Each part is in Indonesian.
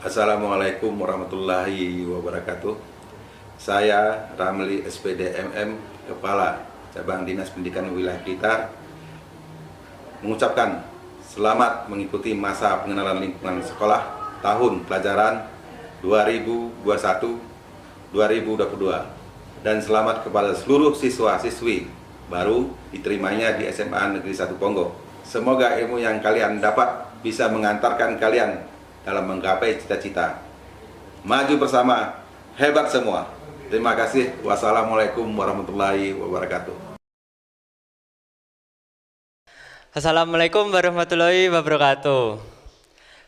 Assalamualaikum warahmatullahi wabarakatuh. Saya Ramli SPD MM, Kepala Cabang Dinas Pendidikan Wilayah Blitar, mengucapkan selamat mengikuti masa pengenalan lingkungan sekolah tahun pelajaran 2021-2022 dan selamat kepada seluruh siswa-siswi baru diterimanya di SMA Negeri 1 Ponggok. Semoga ilmu yang kalian dapat bisa mengantarkan kalian dalam menggapai cita-cita. Maju bersama, hebat semua. Terima kasih. Wassalamualaikum warahmatullahi wabarakatuh. Assalamualaikum warahmatullahi wabarakatuh.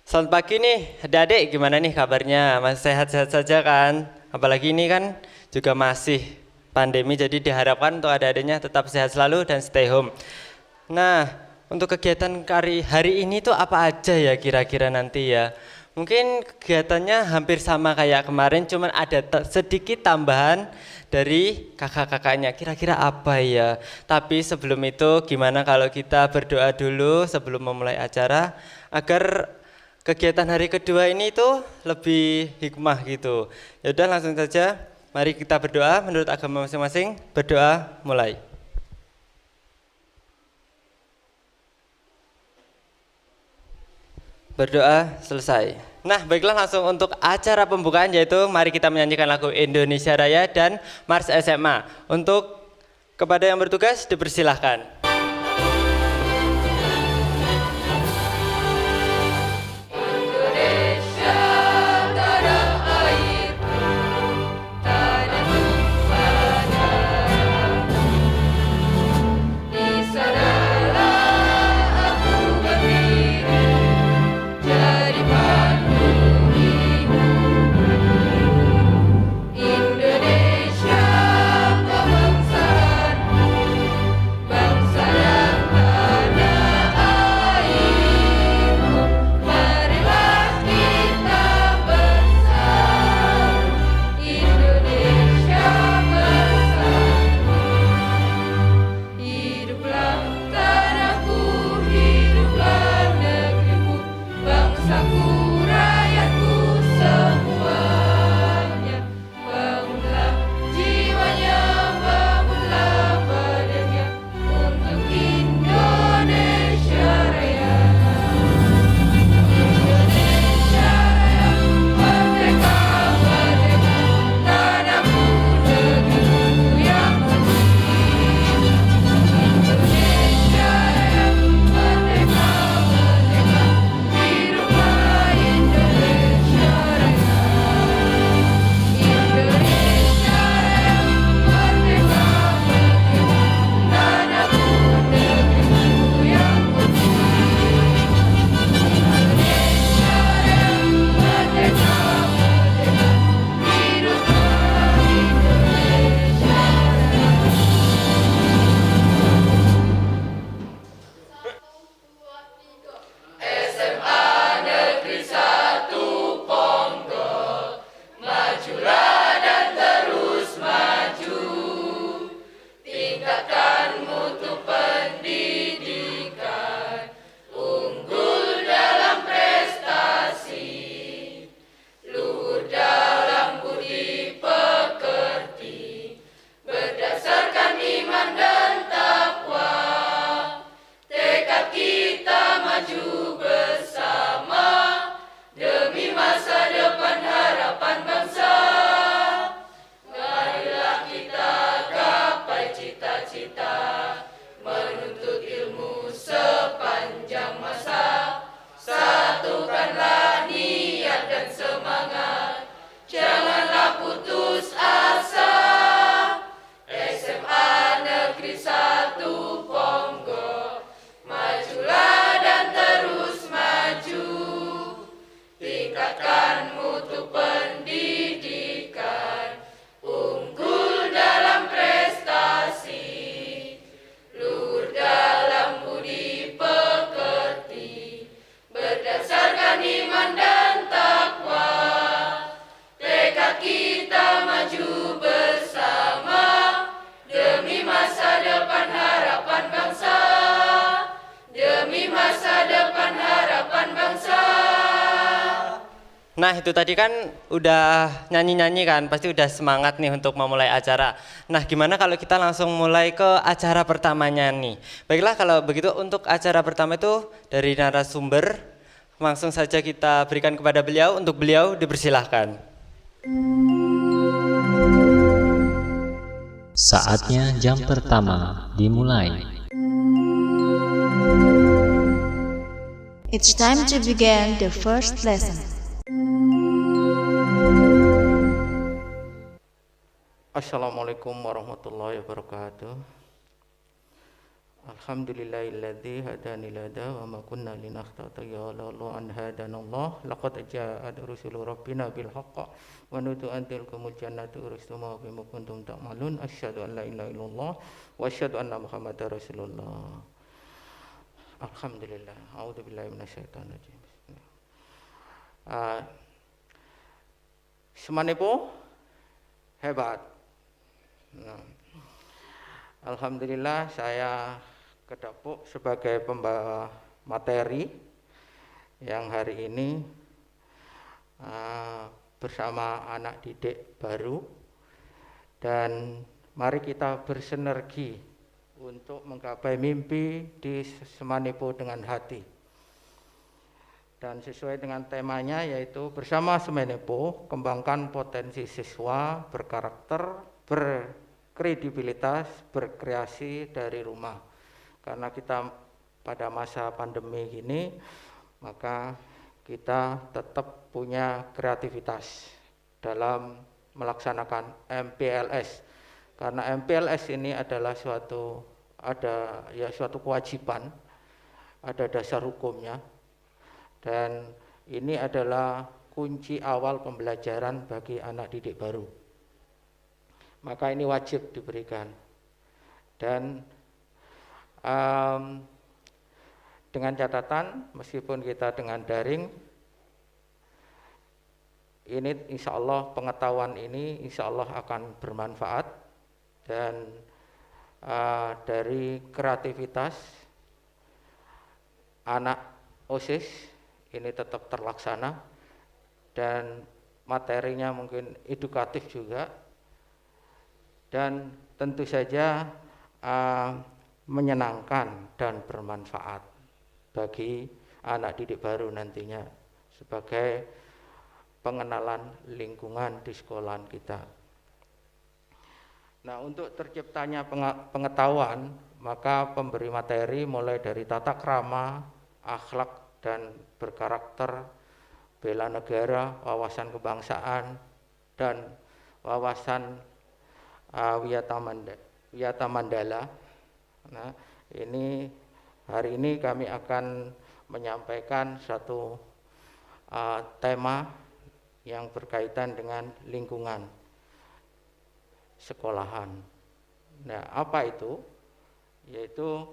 Selamat pagi nih adik-adik, gimana nih kabarnya? Masih sehat-sehat saja kan? Apalagi ini kan juga masih pandemi, jadi diharapkan untuk adik-adiknya tetap sehat selalu dan stay home. Nah, untuk kegiatan hari ini tuh apa aja ya kira-kira nanti ya? Mungkin kegiatannya hampir sama kayak kemarin, cuman ada sedikit tambahan dari kakak-kakaknya. Kira-kira apa ya? Tapi sebelum itu gimana kalau kita berdoa dulu sebelum memulai acara agar kegiatan hari kedua ini tuh lebih hikmah gitu. Ya udah langsung saja, mari kita berdoa menurut agama masing-masing. Berdoa mulai. Berdoa selesai. Nah, baiklah langsung untuk acara pembukaan, yaitu mari kita menyanyikan lagu Indonesia Raya dan Mars SMA. Untuk kepada yang bertugas dipersilahkan. Bangsa Nah itu tadi kan udah nyanyi-nyanyi kan, pasti udah semangat nih untuk memulai acara. Nah gimana kalau kita langsung mulai ke acara pertamanya nih. Baiklah kalau begitu untuk acara pertama itu dari narasumber, langsung saja kita berikan kepada beliau, untuk beliau dipersilahkan. Saatnya jam pertama dimulai. It's time to begin the first lesson. Assalamualaikum warahmatullahi wabarakatuh. Alhamdulillahilladzi hadani lada wa ma kunna linahtadiya laula an hadanallah laqad ja'at rusulu rabbina bil haqq wa nutu antilkumul jannatu uristuma bima kuntum ta'malun asyhadu an la ilaha illallah wa asyhadu anna muhammadar rasulullah. Alhamdulillah. A'udzubillahi minasyaitonir rajim. Semanipo hebat. Nah, alhamdulillah saya kedapuk sebagai pembawa materi yang hari ini bersama anak didik baru, dan mari kita bersinergi untuk menggapai mimpi di Semanipo dengan hati. Dan sesuai dengan temanya yaitu bersama Semanipo kembangkan potensi siswa berkarakter, berkredibilitas, berkreasi dari rumah. Karena kita pada masa pandemi ini, maka kita tetap punya kreativitas dalam melaksanakan MPLS. Karena MPLS ini adalah suatu kewajiban, ada dasar hukumnya, dan ini adalah kunci awal pembelajaran bagi anak didik baru. Maka ini wajib diberikan. Dan dengan catatan, meskipun kita dengan daring, ini insya Allah pengetahuan ini insya Allah akan bermanfaat, dan dari kreativitas anak OSIS ini tetap terlaksana, dan materinya mungkin edukatif juga, dan tentu saja menyenangkan dan bermanfaat bagi anak didik baru nantinya sebagai pengenalan lingkungan di sekolahan kita. Nah, untuk terciptanya pengetahuan, maka pemberi materi mulai dari tata krama, akhlak dan berkarakter, bela negara, wawasan kebangsaan, dan wawasan Wiyata Mandala. Nah, hari ini kami akan menyampaikan satu tema yang berkaitan dengan lingkungan sekolahan. Nah, apa itu? Yaitu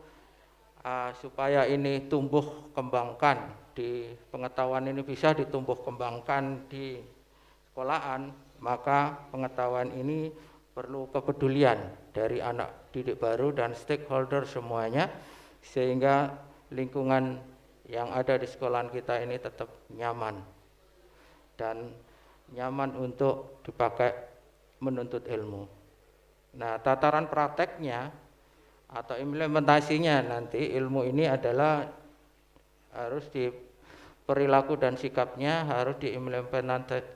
supaya ini tumbuh kembangkan di pengetahuan ini bisa ditumbuh kembangkan di sekolahan, maka pengetahuan ini perlu kepedulian dari anak didik baru dan stakeholder semuanya, sehingga lingkungan yang ada di sekolahan kita ini tetap nyaman dan nyaman untuk dipakai menuntut ilmu. Nah, tataran prakteknya atau implementasinya nanti ilmu ini adalah harus perilaku dan sikapnya harus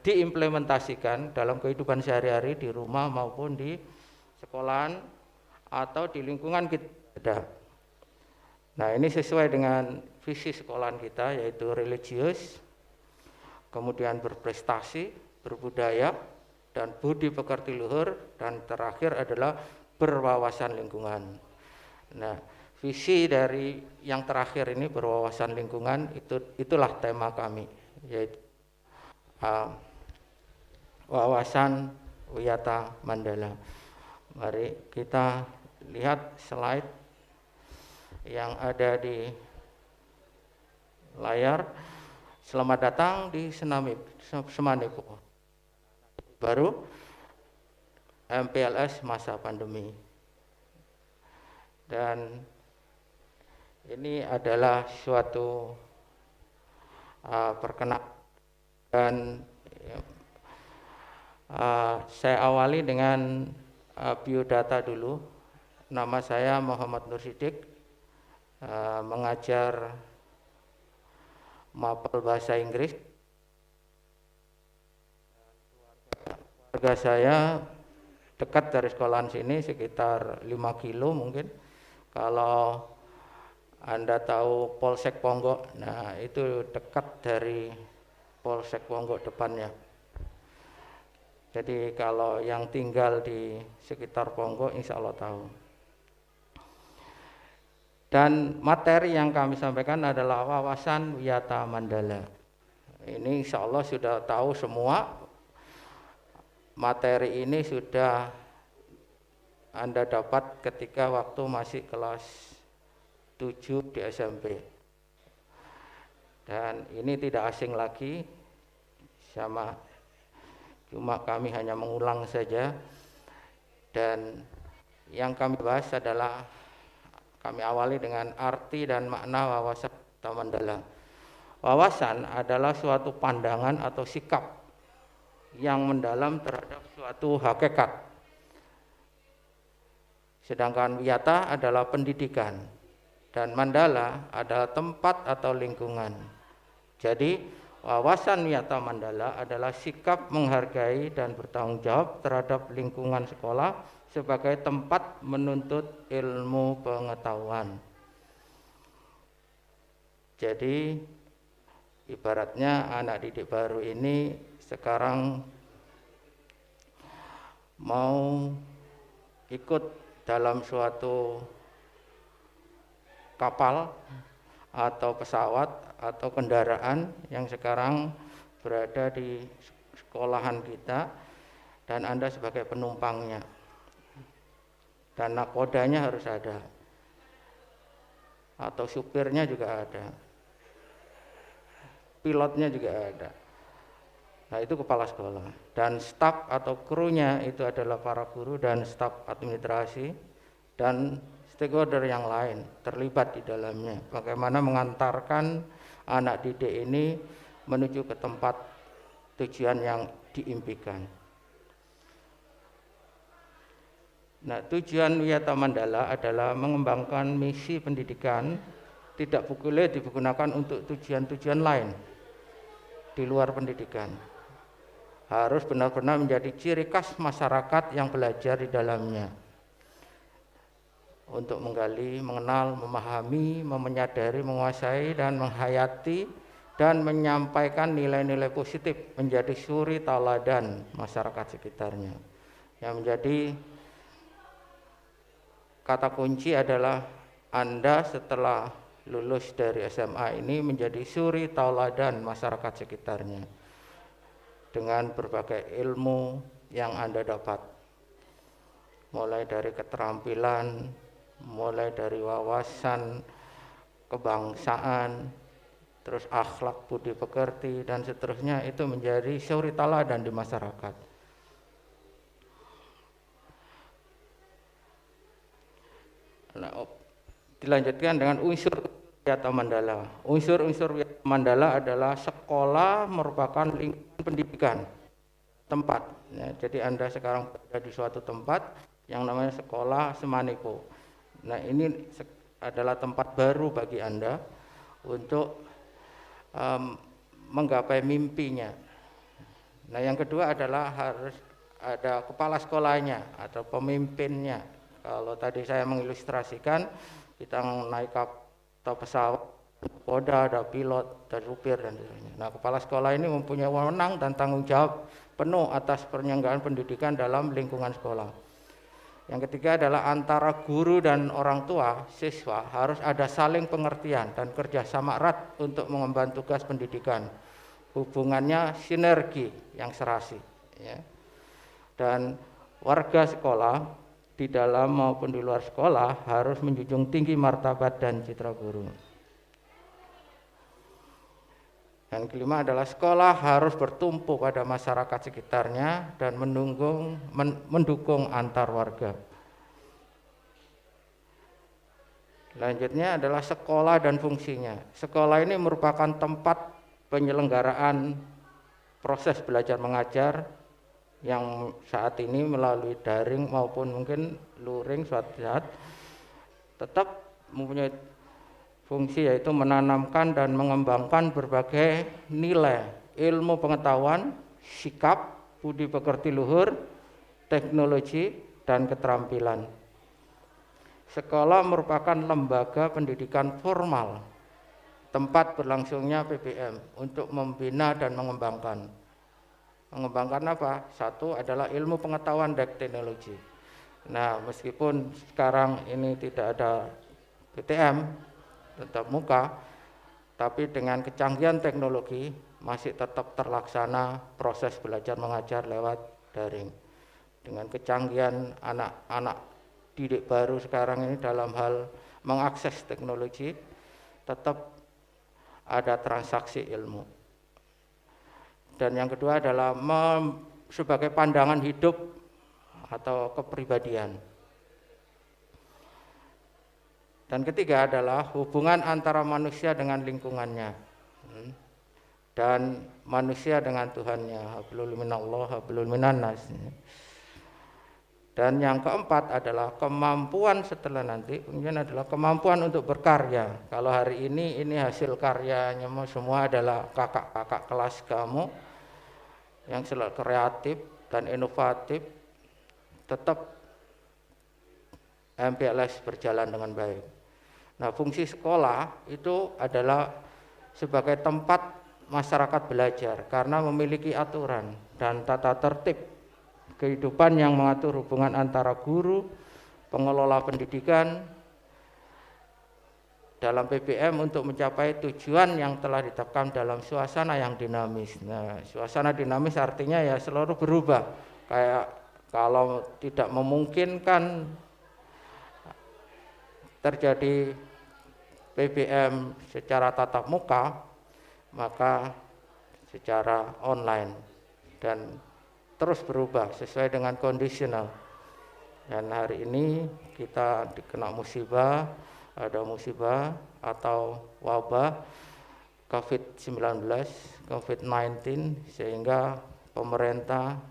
diimplementasikan dalam kehidupan sehari-hari di rumah maupun di sekolahan atau di lingkungan kita. Nah, ini sesuai dengan visi sekolahan kita, yaitu religius, kemudian berprestasi, berbudaya, dan budi pekerti luhur, dan terakhir adalah berwawasan lingkungan. Nah, visi dari yang terakhir ini berwawasan lingkungan, itulah tema kami, yaitu wawasan Wiyata Mandala. Mari kita lihat slide yang ada di layar. Selamat datang di Semanipo baru MPLS masa pandemi. Dan ini adalah suatu perkenalan Dan saya awali dengan biodata dulu. Nama saya Muhammad Nur Siddiq, mengajar mapel bahasa Inggris. Keluarga saya dekat dari sekolahan sini sekitar 5 kilo mungkin. Kalau Anda tahu Polsek Ponggok, nah itu dekat dari Polsek Ponggok depannya. Jadi kalau yang tinggal di sekitar Ponggok insya Allah tahu. Dan materi yang kami sampaikan adalah wawasan Wiyata Mandala. Ini insya Allah sudah tahu semua. Materi ini sudah Anda dapat ketika waktu masih kelas 7 di SMP. Dan ini tidak asing lagi, cuma kami hanya mengulang saja. Dan yang kami bahas adalah, kami awali dengan arti dan makna wawasan Wiyata Mandala. Wawasan adalah suatu pandangan atau sikap yang mendalam terhadap suatu hakikat. Sedangkan wiyata adalah pendidikan dan mandala adalah tempat atau lingkungan. Jadi wawasan Wiyata Mandala adalah sikap menghargai dan bertanggung jawab terhadap lingkungan sekolah sebagai tempat menuntut ilmu pengetahuan. Jadi ibaratnya anak didik baru ini sekarang mau ikut dalam suatu kapal atau pesawat atau kendaraan yang sekarang berada di sekolahan kita, dan Anda sebagai penumpangnya. Dan nakodanya harus ada, atau supirnya juga ada, pilotnya juga ada. Nah itu kepala sekolah, dan staf atau krunya itu adalah para guru dan staf administrasi dan stakeholder yang lain terlibat di dalamnya. Bagaimana mengantarkan anak didik ini menuju ke tempat tujuan yang diimpikan. Nah, tujuan Wiyata Mandala adalah mengembangkan misi pendidikan, tidak boleh digunakan untuk tujuan-tujuan lain di luar pendidikan. Harus benar-benar menjadi ciri khas masyarakat yang belajar di dalamnya. Untuk menggali, mengenal, memahami, menyadari, menguasai, dan menghayati, dan menyampaikan nilai-nilai positif menjadi suri tauladan masyarakat sekitarnya. Yang menjadi kata kunci adalah Anda setelah lulus dari SMA ini menjadi suri tauladan masyarakat sekitarnya dengan berbagai ilmu yang Anda dapat, mulai dari keterampilan, mulai dari wawasan kebangsaan, terus akhlak budi pekerti, dan seterusnya, itu menjadi suri tauladan di masyarakat. Nah, dilanjutkan dengan unsur Wiyata Mandala. Unsur-unsur Wiyata Mandala adalah sekolah merupakan lingkungan pendidikan, tempat. Ya, jadi Anda sekarang berada di suatu tempat yang namanya sekolah Semanipo. Nah, ini adalah tempat baru bagi Anda untuk menggapai mimpinya. Nah, yang kedua adalah harus ada kepala sekolahnya atau pemimpinnya. Kalau tadi saya mengilustrasikan, kita naik kapal pesawat, ada pilot, ada supir, dan sebagainya. Nah, kepala sekolah ini mempunyai wewenang dan tanggung jawab penuh atas penyelenggaraan pendidikan dalam lingkungan sekolah. Yang ketiga adalah antara guru dan orang tua siswa harus ada saling pengertian dan kerjasama erat untuk mengemban tugas pendidikan. Hubungannya sinergi yang serasi. Ya. Dan warga sekolah di dalam maupun di luar sekolah harus menjunjung tinggi martabat dan citra guru. Dan kelima adalah sekolah harus bertumpu pada masyarakat sekitarnya dan mendukung antar warga. Selanjutnya adalah sekolah dan fungsinya. Sekolah ini merupakan tempat penyelenggaraan proses belajar mengajar yang saat ini melalui daring maupun mungkin luring suatu saat tetap mempunyai fungsi, yaitu menanamkan dan mengembangkan berbagai nilai ilmu pengetahuan, sikap, budi pekerti luhur, teknologi, dan keterampilan. Sekolah merupakan lembaga pendidikan formal, tempat berlangsungnya PBM untuk membina dan mengembangkan. Mengembangkan apa? Satu adalah ilmu pengetahuan dan teknologi. Nah, meskipun sekarang ini tidak ada PTM, tetap muka, tapi dengan kecanggihan teknologi masih tetap terlaksana proses belajar mengajar lewat daring. Dengan kecanggihan anak-anak didik baru sekarang ini dalam hal mengakses teknologi, tetap ada transaksi ilmu. Dan yang kedua adalah sebagai pandangan hidup atau kepribadian. Dan ketiga adalah hubungan antara manusia dengan lingkungannya dan manusia dengan Tuhannya, hablul minallah, hablul minannas. Dan yang keempat adalah kemampuan setelah nanti, kemudian adalah kemampuan untuk berkarya. Kalau hari ini hasil karyanya semua adalah kakak-kakak kelas kamu yang selalu kreatif dan inovatif, tetap MPLS berjalan dengan baik. Nah, fungsi sekolah itu adalah sebagai tempat masyarakat belajar karena memiliki aturan dan tata tertib kehidupan yang mengatur hubungan antara guru, pengelola pendidikan dalam PBM untuk mencapai tujuan yang telah ditetapkan dalam suasana yang dinamis. Nah, suasana dinamis artinya ya selalu berubah. Kayak kalau tidak memungkinkan terjadi PBM secara tatap muka, maka secara online, dan terus berubah sesuai dengan kondisional. Dan hari ini kita dikena musibah, ada musibah atau wabah COVID-19, sehingga pemerintah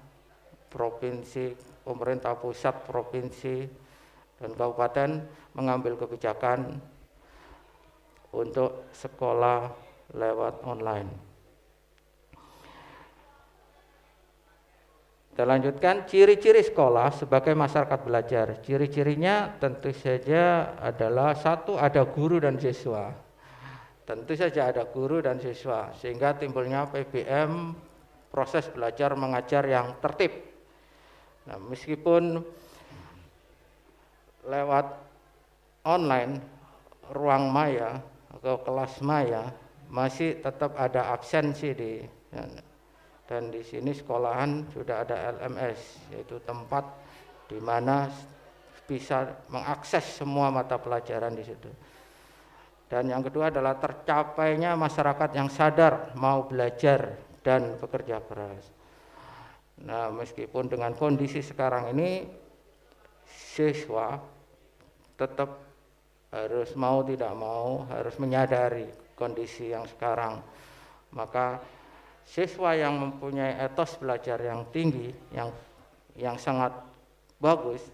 provinsi, pemerintah pusat, provinsi, dan kabupaten mengambil kebijakan untuk sekolah lewat online. Kita lanjutkan ciri-ciri sekolah sebagai masyarakat belajar. Ciri-cirinya tentu saja adalah satu, ada guru dan siswa. Tentu saja ada guru dan siswa, sehingga timbulnya PBM, proses belajar mengajar yang tertib. Nah, meskipun lewat online, ruang maya atau kelas maya masih tetap ada absensi dan di sini sekolahan sudah ada LMS, yaitu tempat di mana bisa mengakses semua mata pelajaran di situ. Dan yang kedua adalah tercapainya masyarakat yang sadar mau belajar dan bekerja keras. Nah, meskipun dengan kondisi sekarang ini siswa tetap harus mau tidak mau harus menyadari kondisi yang sekarang. Maka siswa yang mempunyai etos belajar yang tinggi, yang sangat bagus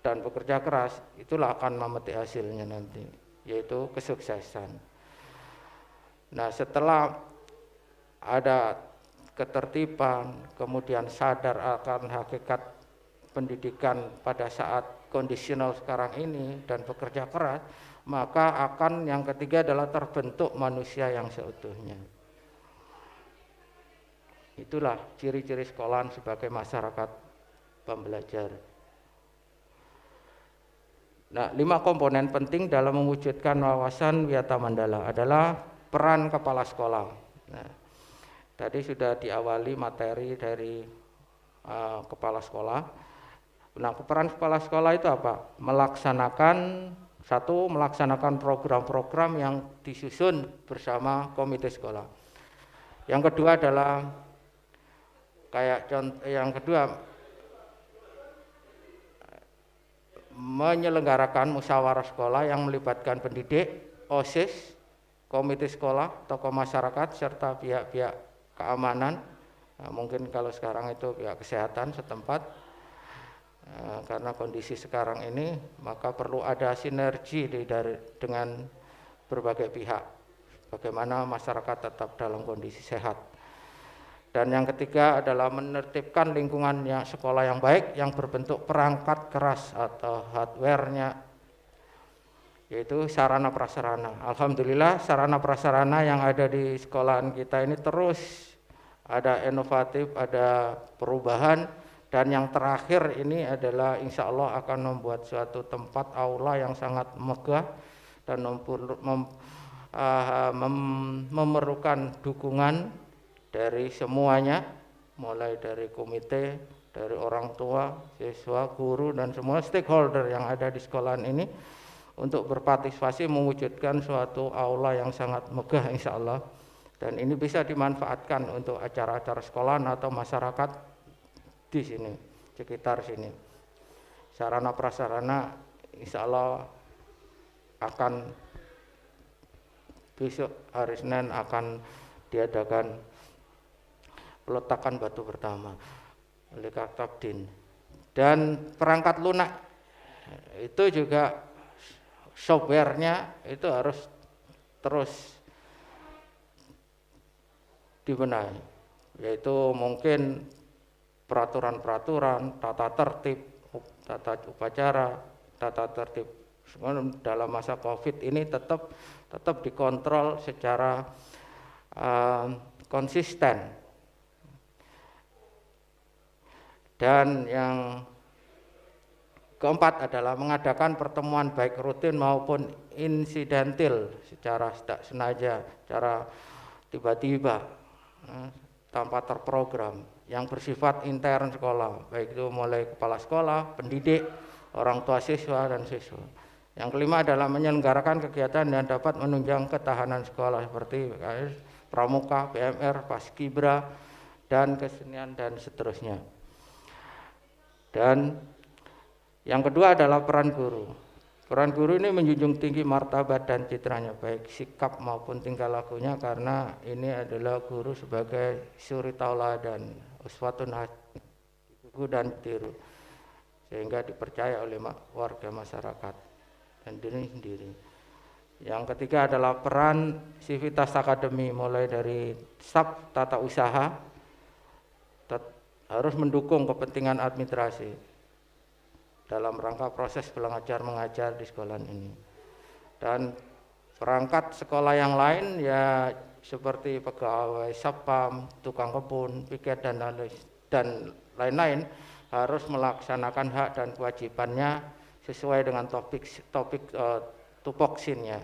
dan bekerja keras, itulah akan memetik hasilnya nanti, yaitu kesuksesan. Nah, setelah ada ketertiban, kemudian sadar akan hakikat pendidikan pada saat kondisional sekarang ini dan bekerja keras, maka akan yang ketiga adalah terbentuk manusia yang seutuhnya. Itulah ciri-ciri sekolahan sebagai masyarakat pembelajar. Nah, 5 komponen penting dalam mewujudkan wawasan Wiyata Mandala adalah peran kepala sekolah. Nah, tadi sudah diawali materi dari kepala sekolah. Nah, peran kepala sekolah itu apa? Melaksanakan program-program yang disusun bersama komite sekolah. Yang kedua adalah menyelenggarakan musyawarah sekolah yang melibatkan pendidik, OSIS, komite sekolah, tokoh masyarakat serta pihak-pihak keamanan Nah, mungkin kalau sekarang itu pihak kesehatan setempat, karena kondisi sekarang ini maka perlu ada sinergi dengan berbagai pihak, bagaimana masyarakat tetap dalam kondisi sehat. Dan yang ketiga adalah menertibkan lingkungan sekolah yang baik yang berbentuk perangkat keras atau hardware-nya, yaitu sarana prasarana. Alhamdulillah sarana prasarana yang ada di sekolahan kita ini terus ada inovatif, ada perubahan, dan yang terakhir ini adalah insya Allah akan membuat suatu tempat aula yang sangat megah dan memerlukan dukungan dari semuanya, mulai dari komite, dari orang tua, siswa, guru, dan semua stakeholder yang ada di sekolahan ini untuk berpartisipasi mewujudkan suatu aula yang sangat megah insya Allah. Dan ini bisa dimanfaatkan untuk acara-acara sekolahan atau masyarakat di sini, sekitar sini. Sarana prasarana insya Allah akan besok hari Senin akan diadakan peletakan batu pertama oleh Kaktabdin. Dan perangkat lunak itu juga softwarenya itu harus terus dibenahi, yaitu mungkin peraturan-peraturan, tata tertib, tata upacara, tata tertib dalam masa COVID ini tetap dikontrol secara konsisten. Dan yang keempat adalah mengadakan pertemuan baik rutin maupun insidental secara tidak sengaja, secara tiba-tiba, tanpa terprogram, yang bersifat intern sekolah, baik itu mulai kepala sekolah, pendidik, orang tua siswa, dan siswa. Yang kelima adalah menyelenggarakan kegiatan yang dapat menunjang ketahanan sekolah seperti pramuka, PMR, paskibra, dan kesenian, dan seterusnya. Dan yang kedua adalah peran guru. Peran guru ini menjunjung tinggi martabat dan citranya, baik sikap maupun tingkah lakunya, karena ini adalah guru sebagai suri tauladan, uswatun hasanah, guru dan tiru, sehingga dipercaya oleh warga masyarakat dan diri sendiri. Yang ketiga adalah peran sivitas akademi, mulai dari staf tata usaha harus mendukung kepentingan administrasi dalam rangka proses belajar mengajar di sekolah ini. Dan perangkat sekolah yang lain ya seperti pegawai satpam, tukang kebun, piket, dan lain-lain harus melaksanakan hak dan kewajibannya sesuai dengan topik tupoksinnya,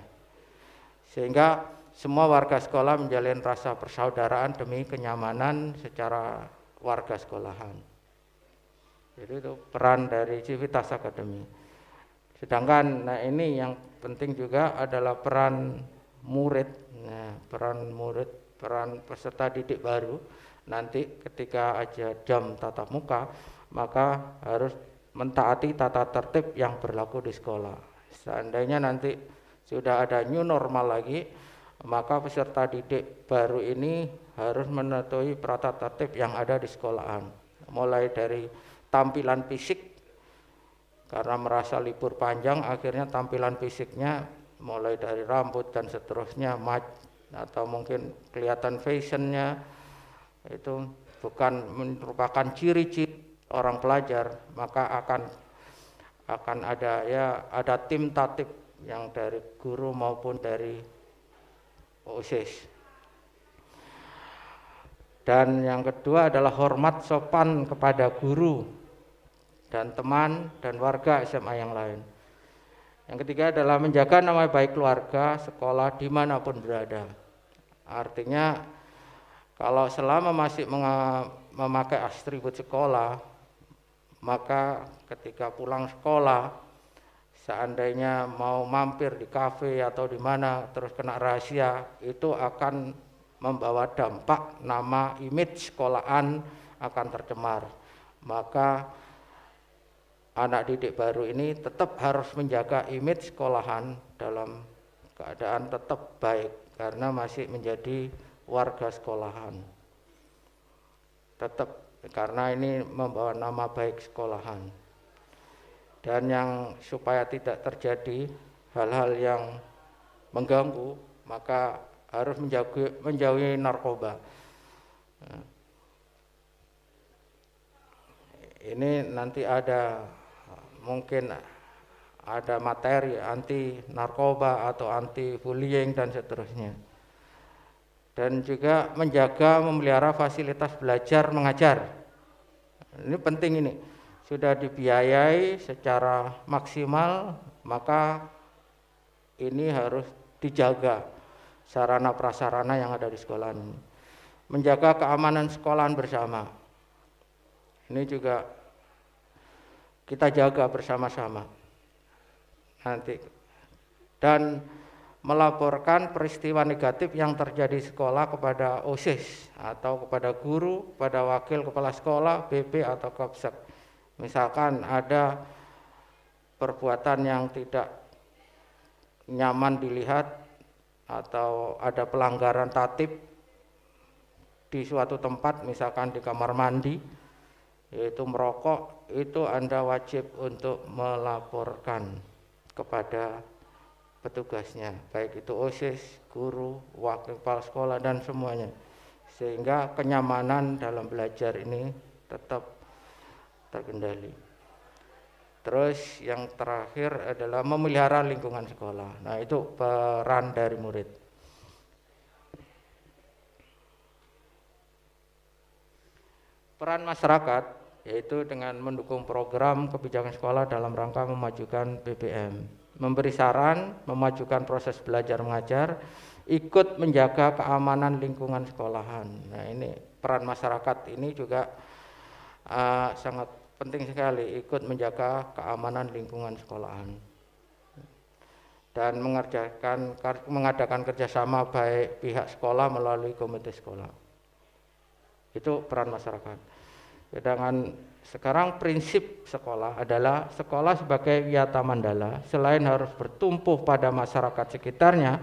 sehingga semua warga sekolah menjalin rasa persaudaraan demi kenyamanan secara warga sekolahan. Jadi itu peran dari civitas akademi. Sedangkan ini yang penting juga adalah peran murid. Nah, peran peserta didik baru nanti ketika aja jam tatap muka, maka harus mentaati tata tertib yang berlaku di sekolah. Seandainya nanti sudah ada new normal lagi, maka peserta didik baru ini harus mematuhi tata tertib yang ada di sekolahan, mulai dari tampilan fisik, karena merasa libur panjang akhirnya tampilan fisiknya mulai dari rambut dan seterusnya atau mungkin kelihatan fashionnya itu bukan merupakan ciri-ciri orang pelajar, maka akan ada tim tatib yang dari guru maupun dari OSIS. Dan yang kedua adalah hormat sopan kepada guru dan teman dan warga SMA yang lain. Yang ketiga adalah menjaga nama baik keluarga, sekolah dimanapun berada. Artinya kalau selama masih memakai atribut sekolah, maka ketika pulang sekolah, seandainya mau mampir di kafe atau di mana terus kena rahasia, itu akan membawa dampak nama image sekolahan akan tercemar. Maka anak didik baru ini tetap harus menjaga image sekolahan dalam keadaan tetap baik karena masih menjadi warga sekolahan. tetap, karena ini membawa nama baik sekolahan. Dan yang supaya tidak terjadi hal-hal yang mengganggu, maka harus menjauhi narkoba. Nah, ini nanti ada mungkin ada materi anti narkoba atau anti bullying dan seterusnya. Dan juga menjaga memelihara fasilitas belajar mengajar. Ini penting ini. Sudah dibiayai secara maksimal, maka ini harus dijaga sarana prasarana yang ada di sekolah ini. Menjaga keamanan sekolahan bersama. Ini juga kita jaga bersama-sama. Nanti. Dan melaporkan peristiwa negatif yang terjadi di sekolah kepada OSIS atau kepada guru, kepada wakil kepala sekolah, BP atau Kapsek. Misalkan ada perbuatan yang tidak nyaman dilihat atau ada pelanggaran tatib di suatu tempat, misalkan di kamar mandi, yaitu merokok, itu Anda wajib untuk melaporkan kepada petugasnya, baik itu OSIS, guru, wakil kepala sekolah dan semuanya, sehingga kenyamanan dalam belajar ini tetap terkendali. Terus yang terakhir adalah memelihara lingkungan sekolah. Nah, itu peran dari murid. Peran masyarakat yaitu dengan mendukung program kebijakan sekolah dalam rangka memajukan PPM, memberi saran, memajukan proses belajar mengajar, ikut menjaga keamanan lingkungan sekolahan. Nah, ini peran masyarakat ini juga sangat penting sekali, ikut menjaga keamanan lingkungan sekolahan dan mengadakan kerjasama baik pihak sekolah melalui komite sekolah. Itu peran masyarakat. Sedangkan sekarang prinsip sekolah adalah sekolah sebagai wiyata mandala, selain harus bertumpu pada masyarakat sekitarnya,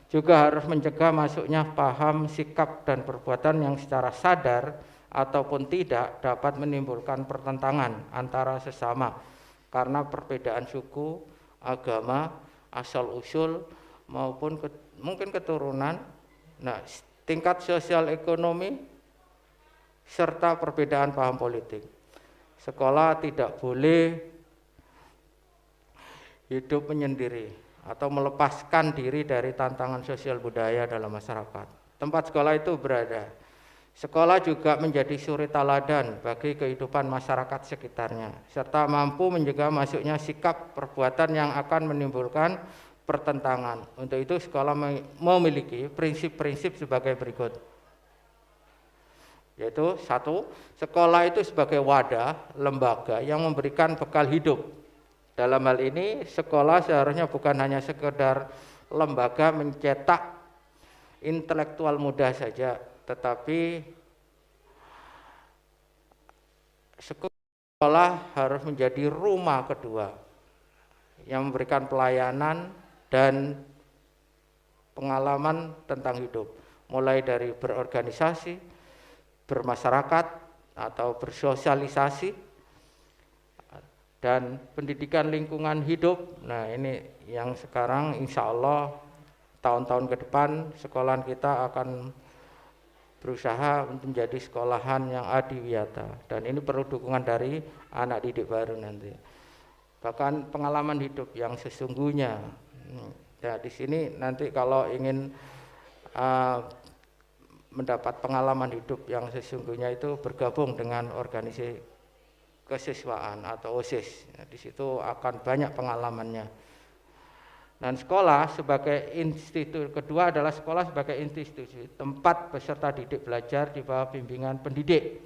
juga harus mencegah masuknya paham, sikap, dan perbuatan yang secara sadar ataupun tidak dapat menimbulkan pertentangan antara sesama karena perbedaan suku, agama, asal-usul, maupun mungkin keturunan, nah, tingkat sosial ekonomi, serta perbedaan paham politik. Sekolah tidak boleh hidup menyendiri atau melepaskan diri dari tantangan sosial budaya dalam masyarakat. Tempat sekolah itu berada. Sekolah juga menjadi suri teladan bagi kehidupan masyarakat sekitarnya, serta mampu mencegah masuknya sikap perbuatan yang akan menimbulkan pertentangan. Untuk itu sekolah memiliki prinsip-prinsip sebagai berikut. Yaitu satu, sekolah itu sebagai wadah, lembaga yang memberikan bekal hidup. Dalam hal ini sekolah seharusnya bukan hanya sekedar lembaga mencetak intelektual muda saja, tetapi sekolah harus menjadi rumah kedua yang memberikan pelayanan dan pengalaman tentang hidup, mulai dari berorganisasi, bermasyarakat atau bersosialisasi, dan pendidikan lingkungan hidup. Nah, ini yang sekarang insya Allah tahun-tahun ke depan sekolahan kita akan berusaha untuk menjadi sekolahan yang adiwiyata, dan ini perlu dukungan dari anak didik baru nanti. Bahkan pengalaman hidup yang sesungguhnya. Nah, di sini nanti kalau ingin mendapat pengalaman hidup yang sesungguhnya itu bergabung dengan organisasi kesiswaan atau OSIS. Nah, di situ akan banyak pengalamannya. Dan sekolah sebagai institusi kedua adalah sekolah sebagai institusi tempat peserta didik belajar di bawah bimbingan pendidik.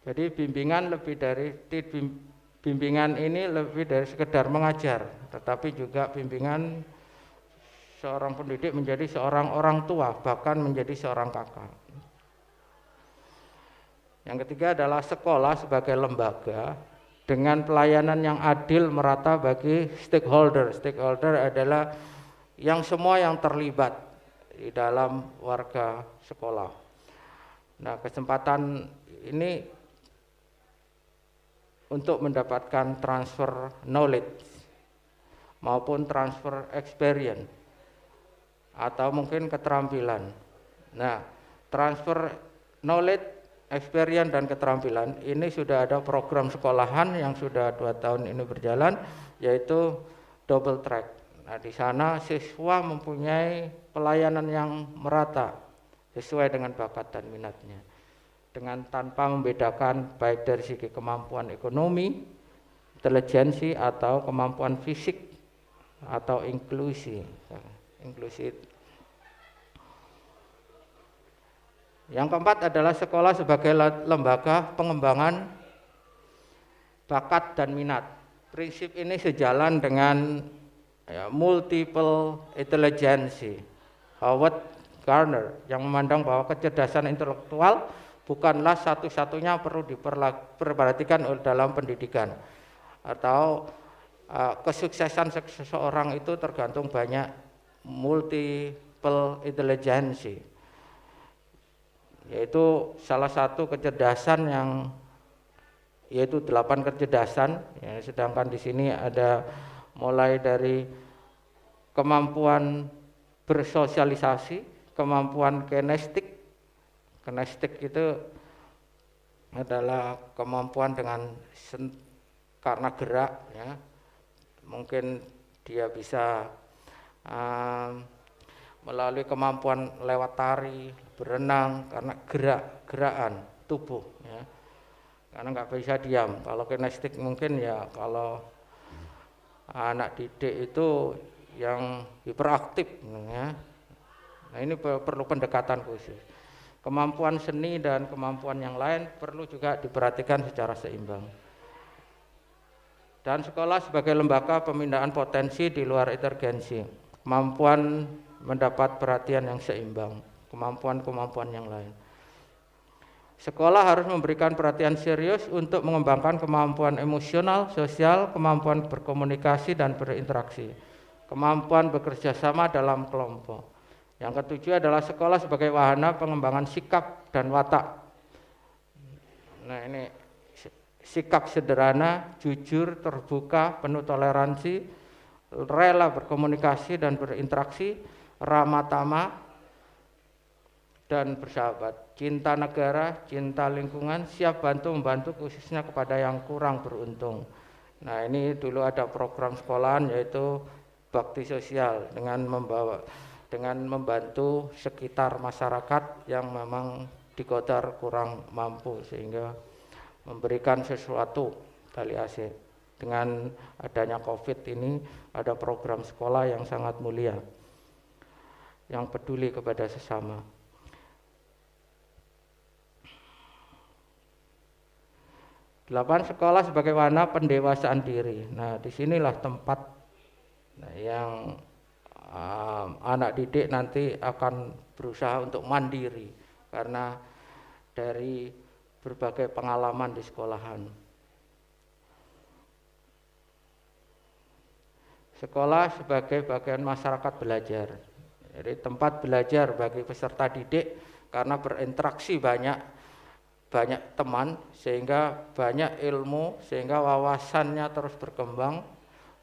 Jadi bimbingan ini lebih dari sekedar mengajar, tetapi juga bimbingan seorang pendidik menjadi seorang orang tua, bahkan menjadi seorang kakak. Yang ketiga adalah sekolah sebagai lembaga dengan pelayanan yang adil merata bagi stakeholder. Stakeholder adalah semua yang terlibat di dalam warga sekolah. Nah, kesempatan ini untuk mendapatkan transfer knowledge maupun transfer experience atau mungkin keterampilan. Nah, transfer knowledge, experience dan keterampilan ini sudah ada program sekolahan yang sudah 2 tahun ini berjalan, yaitu double track. Nah, di sana siswa mempunyai pelayanan yang merata sesuai dengan bakat dan minatnya, dengan tanpa membedakan baik dari segi kemampuan ekonomi, intelijensi atau kemampuan fisik atau inklusi. Yang keempat adalah sekolah sebagai lembaga pengembangan bakat dan minat. Prinsip ini sejalan dengan multiple intelligence Howard Gardner yang memandang bahwa kecerdasan intelektual bukanlah satu-satunya perlu diperhatikan dalam pendidikan, atau kesuksesan seseorang itu tergantung banyak multiple intelligence, yaitu salah satu kecerdasan yaitu 8 kecerdasan ya, sedangkan di sini ada mulai dari kemampuan bersosialisasi, kemampuan kinestik itu adalah kemampuan karena gerak ya, mungkin dia bisa melalui kemampuan lewat tari, berenang karena gerakan tubuh ya, karena nggak bisa diam. Kalau kinestik mungkin ya kalau anak didik itu yang hiperaktif ya. Nah, ini perlu pendekatan khusus. Kemampuan seni dan kemampuan yang lain perlu juga diperhatikan secara seimbang. Dan sekolah sebagai lembaga pemindahan potensi di luar inteligensi, kemampuan mendapat perhatian yang seimbang, kemampuan-kemampuan yang lain. Sekolah harus memberikan perhatian serius untuk mengembangkan kemampuan emosional, sosial, kemampuan berkomunikasi dan berinteraksi, kemampuan bekerja sama dalam kelompok. Yang ketujuh adalah sekolah sebagai wahana pengembangan sikap dan watak. Nah, ini sikap sederhana, jujur, terbuka, penuh toleransi, rela berkomunikasi dan berinteraksi, ramah tamah dan bersahabat, cinta negara, cinta lingkungan, siap membantu khususnya kepada yang kurang beruntung. Nah, ini dulu ada program sekolahan yaitu bakti sosial dengan membantu sekitar masyarakat yang memang digodar kurang mampu sehingga memberikan sesuatu tali asih. Dengan adanya COVID ini ada program sekolah yang sangat mulia yang peduli kepada sesama. Delapan, sekolah sebagai wahana pendewasaan diri. Nah, disinilah tempat yang anak didik nanti akan berusaha untuk mandiri karena dari berbagai pengalaman di sekolahan. Sekolah sebagai bagian masyarakat belajar, jadi tempat belajar bagi peserta didik karena berinteraksi banyak teman sehingga banyak ilmu, sehingga wawasannya terus berkembang,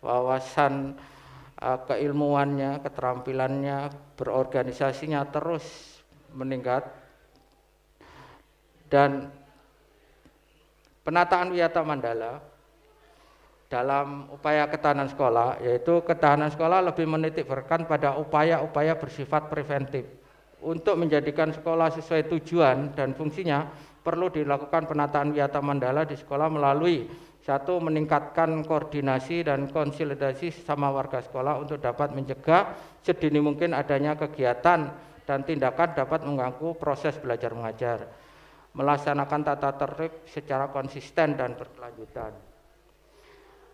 wawasan keilmuannya, keterampilannya, berorganisasinya terus meningkat. Dan penataan Wiyata Mandala dalam upaya ketahanan sekolah, yaitu ketahanan sekolah lebih menitikberatkan pada upaya-upaya bersifat preventif. Untuk menjadikan sekolah sesuai tujuan dan fungsinya, perlu dilakukan penataan Wiyata Mandala di sekolah melalui satu, meningkatkan koordinasi dan konsolidasi sama warga sekolah untuk dapat mencegah sedini mungkin adanya kegiatan dan tindakan dapat mengganggu proses belajar mengajar. Melaksanakan tata tertib secara konsisten dan berkelanjutan.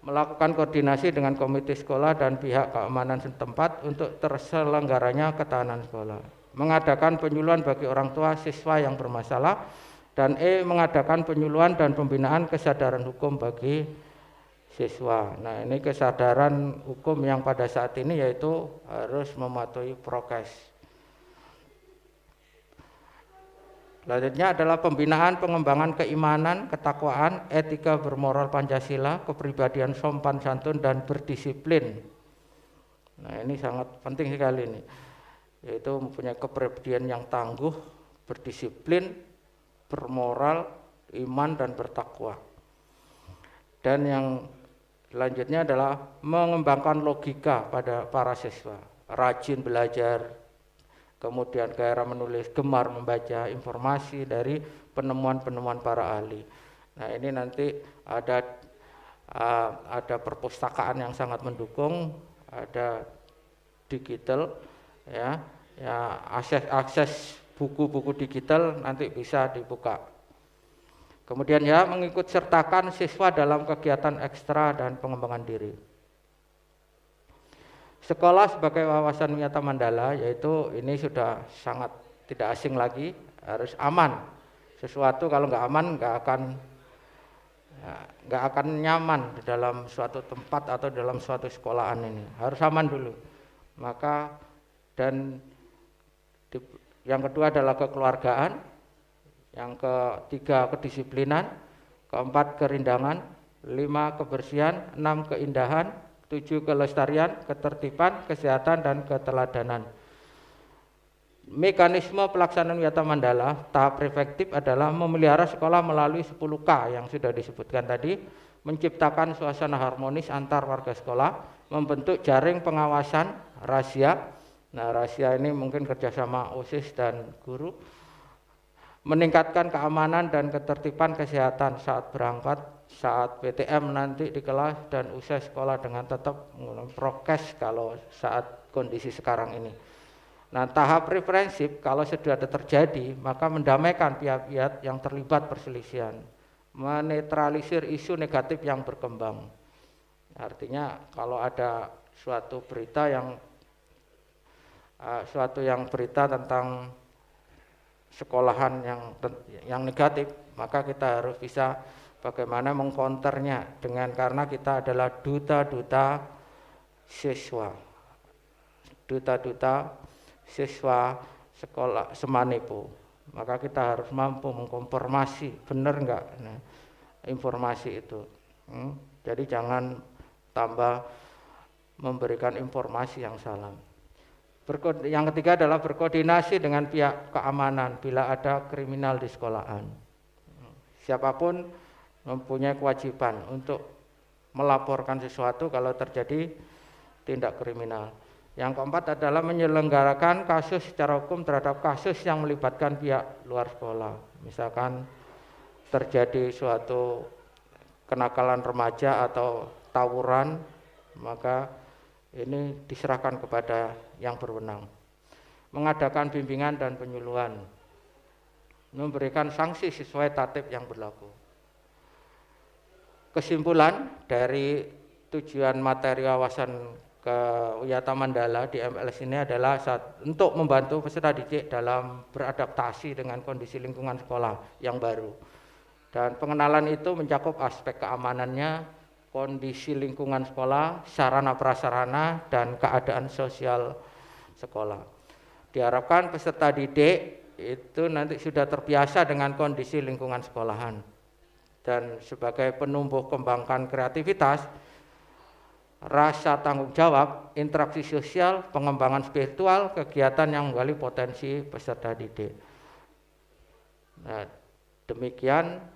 Melakukan koordinasi dengan komite sekolah dan pihak keamanan setempat untuk terselenggaranya ketahanan sekolah. Mengadakan penyuluhan bagi orang tua siswa yang bermasalah. Dan mengadakan penyuluhan dan pembinaan kesadaran hukum bagi siswa. Nah, ini kesadaran hukum yang pada saat ini yaitu harus mematuhi prokes. Selanjutnya adalah pembinaan pengembangan keimanan, ketakwaan, etika bermoral Pancasila, kepribadian sopan santun dan berdisiplin. Nah, ini sangat penting sekali ini, yaitu mempunyai kepribadian yang tangguh, berdisiplin, bermoral, iman dan bertakwa. Dan yang selanjutnya adalah mengembangkan logika pada para siswa, rajin belajar, kemudian gairah menulis, gemar membaca informasi dari penemuan-penemuan para ahli. Nah, ini nanti ada perpustakaan yang sangat mendukung, ada digital, ya akses buku-buku digital nanti bisa dibuka. Kemudian ya mengikut sertakan siswa dalam kegiatan ekstra dan pengembangan diri. Sekolah sebagai wawasan wiyata mandala, yaitu ini sudah sangat tidak asing lagi, harus aman. Sesuatu kalau nggak aman nggak akan nyaman di dalam suatu tempat atau dalam suatu sekolahan ini. Harus aman dulu. Maka yang kedua adalah kekeluargaan, yang ketiga kedisiplinan, keempat kerindangan, 5 kebersihan, 6 keindahan, 7 kelestarian, ketertiban, kesehatan dan keteladanan. Mekanisme pelaksanaan wiyata mandala tahap preventif adalah memelihara sekolah melalui 10K yang sudah disebutkan tadi, menciptakan suasana harmonis antar warga sekolah, membentuk jaring pengawasan rahasia. Nah, rahasia ini mungkin kerjasama OSIS dan guru, meningkatkan keamanan dan ketertiban kesehatan saat berangkat, saat PTM nanti di kelas, dan usai sekolah dengan tetap menggunakan prokes kalau saat kondisi sekarang ini. Nah, tahap referensif kalau sudah ada terjadi, maka mendamaikan pihak-pihak yang terlibat perselisihan, menetralisir isu negatif yang berkembang. Artinya kalau ada suatu berita berita tentang sekolahan yang negatif, maka kita harus bisa bagaimana mengkonternya karena kita adalah duta-duta siswa sekolah Semanipo, maka kita harus mampu mengkonfirmasi benar enggak informasi itu. Jadi jangan tambah memberikan informasi yang salah. Yang ketiga adalah berkoordinasi dengan pihak keamanan bila ada kriminal di sekolahan. Siapapun mempunyai kewajiban untuk melaporkan sesuatu kalau terjadi tindak kriminal. Yang keempat adalah menyelenggarakan kasus secara hukum terhadap kasus yang melibatkan pihak luar sekolah. Misalkan terjadi suatu kenakalan remaja atau tawuran, maka ini diserahkan kepada yang berwenang. Mengadakan bimbingan dan penyuluhan, memberikan sanksi sesuai tatib yang berlaku. Kesimpulan dari tujuan materi wawasan wiyata mandala di MLS ini adalah untuk membantu peserta didik dalam beradaptasi dengan kondisi lingkungan sekolah yang baru. Dan pengenalan itu mencakup aspek keamanannya, kondisi lingkungan sekolah, sarana prasarana, dan keadaan sosial sekolah. Diharapkan peserta didik itu nanti sudah terbiasa dengan kondisi lingkungan sekolahan. Dan sebagai penumbuh kembangkan kreativitas, rasa tanggung jawab, interaksi sosial, pengembangan spiritual, kegiatan yang menggali potensi peserta didik. Nah, demikian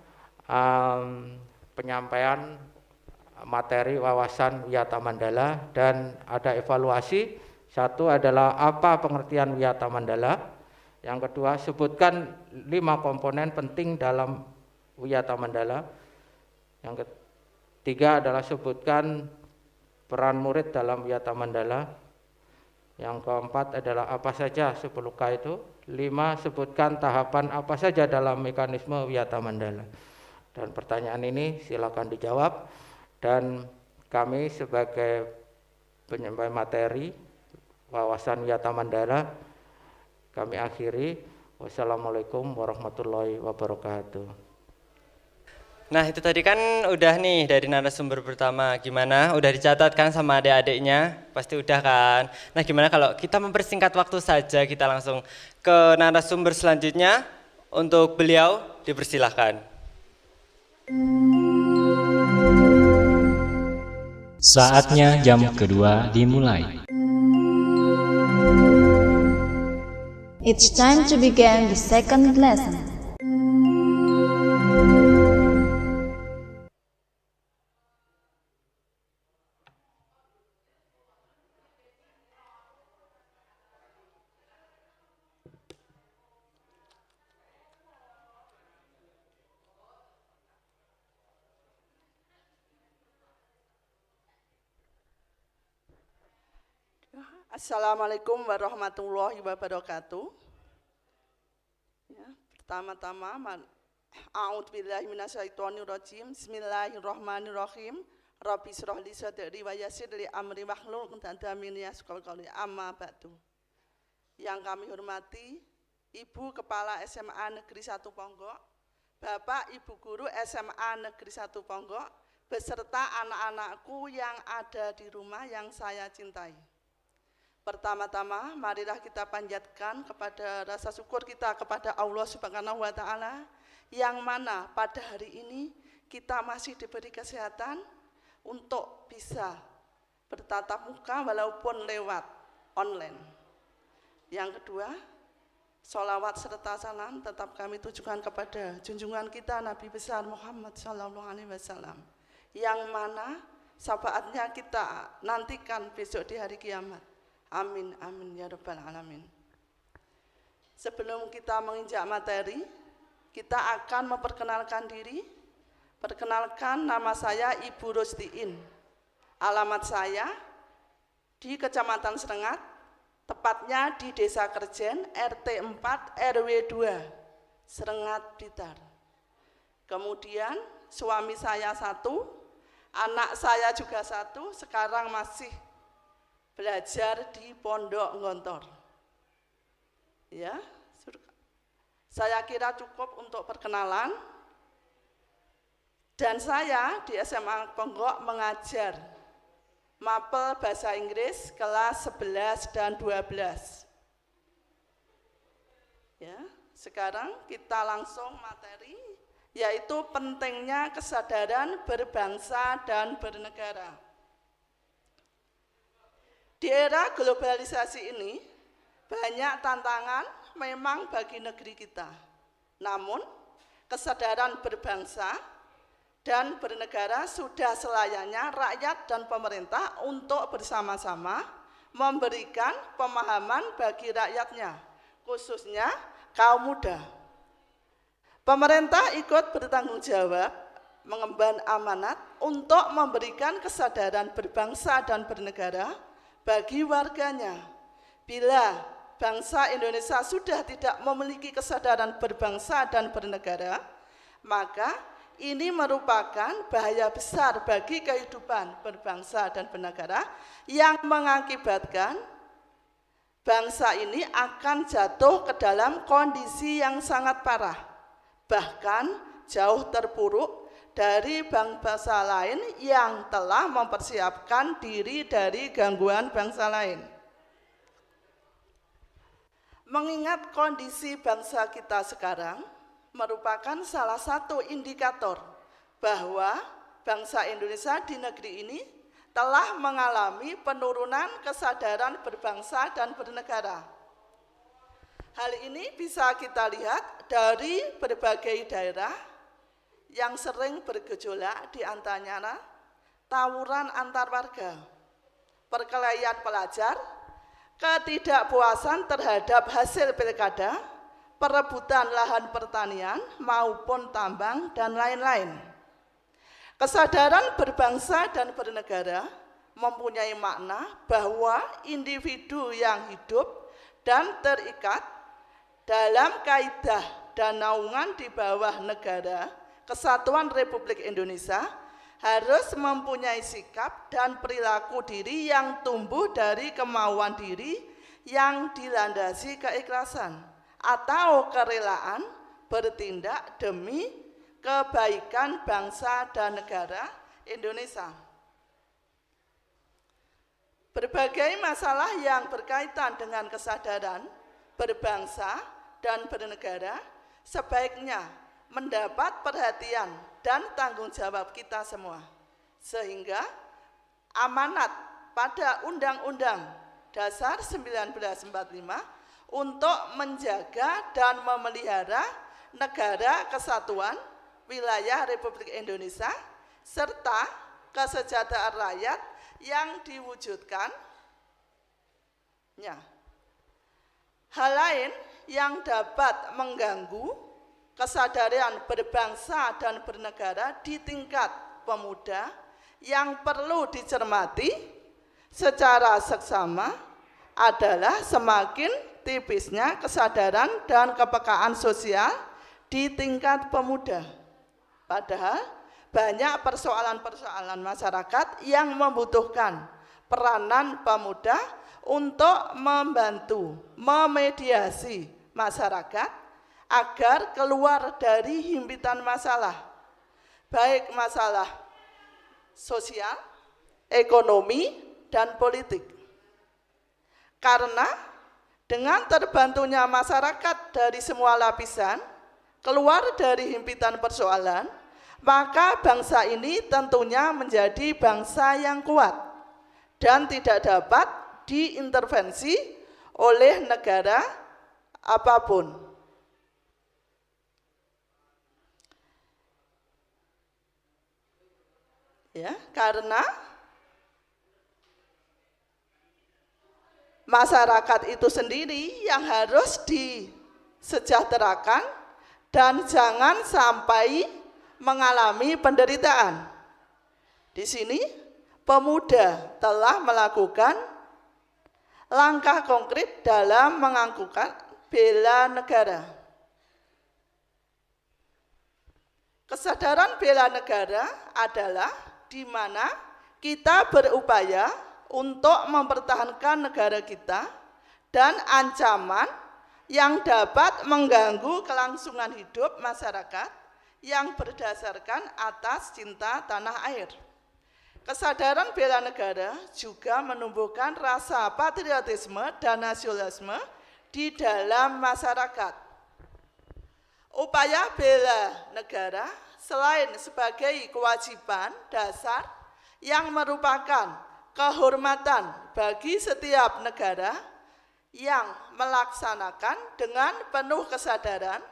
penyampaian materi wawasan wiyata mandala, dan ada evaluasi. Satu adalah apa pengertian wiyata mandala. Yang kedua, sebutkan 5 komponen penting dalam wiyata mandala. Yang ketiga adalah sebutkan peran murid dalam wiyata mandala. Yang keempat adalah apa saja 10K itu. 5, sebutkan tahapan apa saja dalam mekanisme wiyata mandala. Dan pertanyaan ini silakan dijawab, dan kami sebagai penyampai materi wawasan wiyata mandala kami akhiri. Wassalamualaikum warahmatullahi wabarakatuh. Nah, itu tadi kan udah nih dari narasumber pertama, gimana? Udah dicatat kan sama adik-adiknya? Pasti udah kan? Nah, gimana kalau kita mempersingkat waktu saja, kita langsung ke narasumber selanjutnya? Untuk beliau dipersilahkan. Saatnya jam kedua dimulai. It's time to begin the second lesson. Assalamualaikum warahmatullahi wabarakatuh. Ya, pertama-tama, a'udzubillahi minasyaitonirrajim. Bismillahirrahmanirrahim. Rabbi shrah li sadri wa yassir li amri wahlul 'uqdatam min yafqahu qawli. Amma ba'du. Yang kami hormati Ibu Kepala SMA Negeri 1 Ponggok, Bapak Ibu Guru SMA Negeri 1 Ponggok, beserta anak-anakku yang ada di rumah yang saya cintai. Pertama-tama, marilah kita panjatkan kepada rasa syukur kita kepada Allah Subhanahu wa Ta'ala, yang mana pada hari ini kita masih diberi kesehatan untuk bisa bertatap muka walaupun lewat online. Yang kedua, sholawat serta salam tetap kami tujukan kepada junjungan kita Nabi besar Muhammad SAW, yang mana syafaatnya kita nantikan besok di hari kiamat. Amin, amin, ya rabbal alamin. Sebelum kita menginjak materi, kita akan memperkenalkan diri. Perkenalkan, nama saya Ibu Rustiin. Alamat saya di Kecamatan Serengat, tepatnya di Desa Kerjen, RT 4 RW 2, Serengat, Blitar. Kemudian suami saya 1, anak saya juga 1, sekarang masih belajar di Pondok Ngontor. Ya, saya kira cukup untuk perkenalan. Dan saya di SMA Ponggok mengajar mapel bahasa Inggris kelas 11 dan 12. Ya, sekarang kita langsung materi, yaitu pentingnya kesadaran berbangsa dan bernegara. Di era globalisasi ini, banyak tantangan memang bagi negeri kita. Namun, kesadaran berbangsa dan bernegara sudah selayaknya rakyat dan pemerintah untuk bersama-sama memberikan pemahaman bagi rakyatnya, khususnya kaum muda. Pemerintah ikut bertanggung jawab mengemban amanat untuk memberikan kesadaran berbangsa dan bernegara bagi warganya. Bila bangsa Indonesia sudah tidak memiliki kesadaran berbangsa dan bernegara, maka ini merupakan bahaya besar bagi kehidupan berbangsa dan bernegara, yang mengakibatkan bangsa ini akan jatuh ke dalam kondisi yang sangat parah, bahkan jauh terpuruk dari bangsa lain yang telah mempersiapkan diri dari gangguan bangsa lain. Mengingat kondisi bangsa kita sekarang merupakan salah satu indikator bahwa bangsa Indonesia di negeri ini telah mengalami penurunan kesadaran berbangsa dan bernegara. Hal ini bisa kita lihat dari berbagai daerah yang sering bergejolak, di antaranya tawuran antar warga, perkelahian pelajar, ketidakpuasan terhadap hasil pilkada, perebutan lahan pertanian maupun tambang, dan lain-lain. Kesadaran berbangsa dan bernegara mempunyai makna bahwa individu yang hidup dan terikat dalam kaidah dan naungan di bawah negara Kesatuan Republik Indonesia harus mempunyai sikap dan perilaku diri yang tumbuh dari kemauan diri yang dilandasi keikhlasan atau kerelaan bertindak demi kebaikan bangsa dan negara Indonesia. Berbagai masalah yang berkaitan dengan kesadaran berbangsa dan bernegara sebaiknya mendapat perhatian dan tanggung jawab kita semua. Sehingga amanat pada Undang-Undang Dasar 1945 untuk menjaga dan memelihara negara kesatuan wilayah Republik Indonesia serta kesejahteraan rakyat yang diwujudkannya. Hal lain yang dapat mengganggu kesadaran berbangsa dan bernegara di tingkat pemuda yang perlu dicermati secara seksama adalah semakin tipisnya kesadaran dan kepekaan sosial di tingkat pemuda. Padahal banyak persoalan-persoalan masyarakat yang membutuhkan peranan pemuda untuk membantu, memediasi masyarakat agar keluar dari himpitan masalah, baik masalah sosial, ekonomi, dan politik. Karena dengan terbantunya masyarakat dari semua lapisan keluar dari himpitan persoalan, maka bangsa ini tentunya menjadi bangsa yang kuat dan tidak dapat diintervensi oleh negara apapun. Ya, karena masyarakat itu sendiri yang harus disejahterakan dan jangan sampai mengalami penderitaan. Di sini pemuda telah melakukan langkah konkret dalam mengakukan bela negara. Kesadaran bela negara adalah di mana kita berupaya untuk mempertahankan negara kita dan ancaman yang dapat mengganggu kelangsungan hidup masyarakat yang berdasarkan atas cinta tanah air. Kesadaran bela negara juga menumbuhkan rasa patriotisme dan nasionalisme di dalam masyarakat. Upaya bela negara selain sebagai kewajiban dasar yang merupakan kehormatan bagi setiap negara yang melaksanakan dengan penuh kesadaran,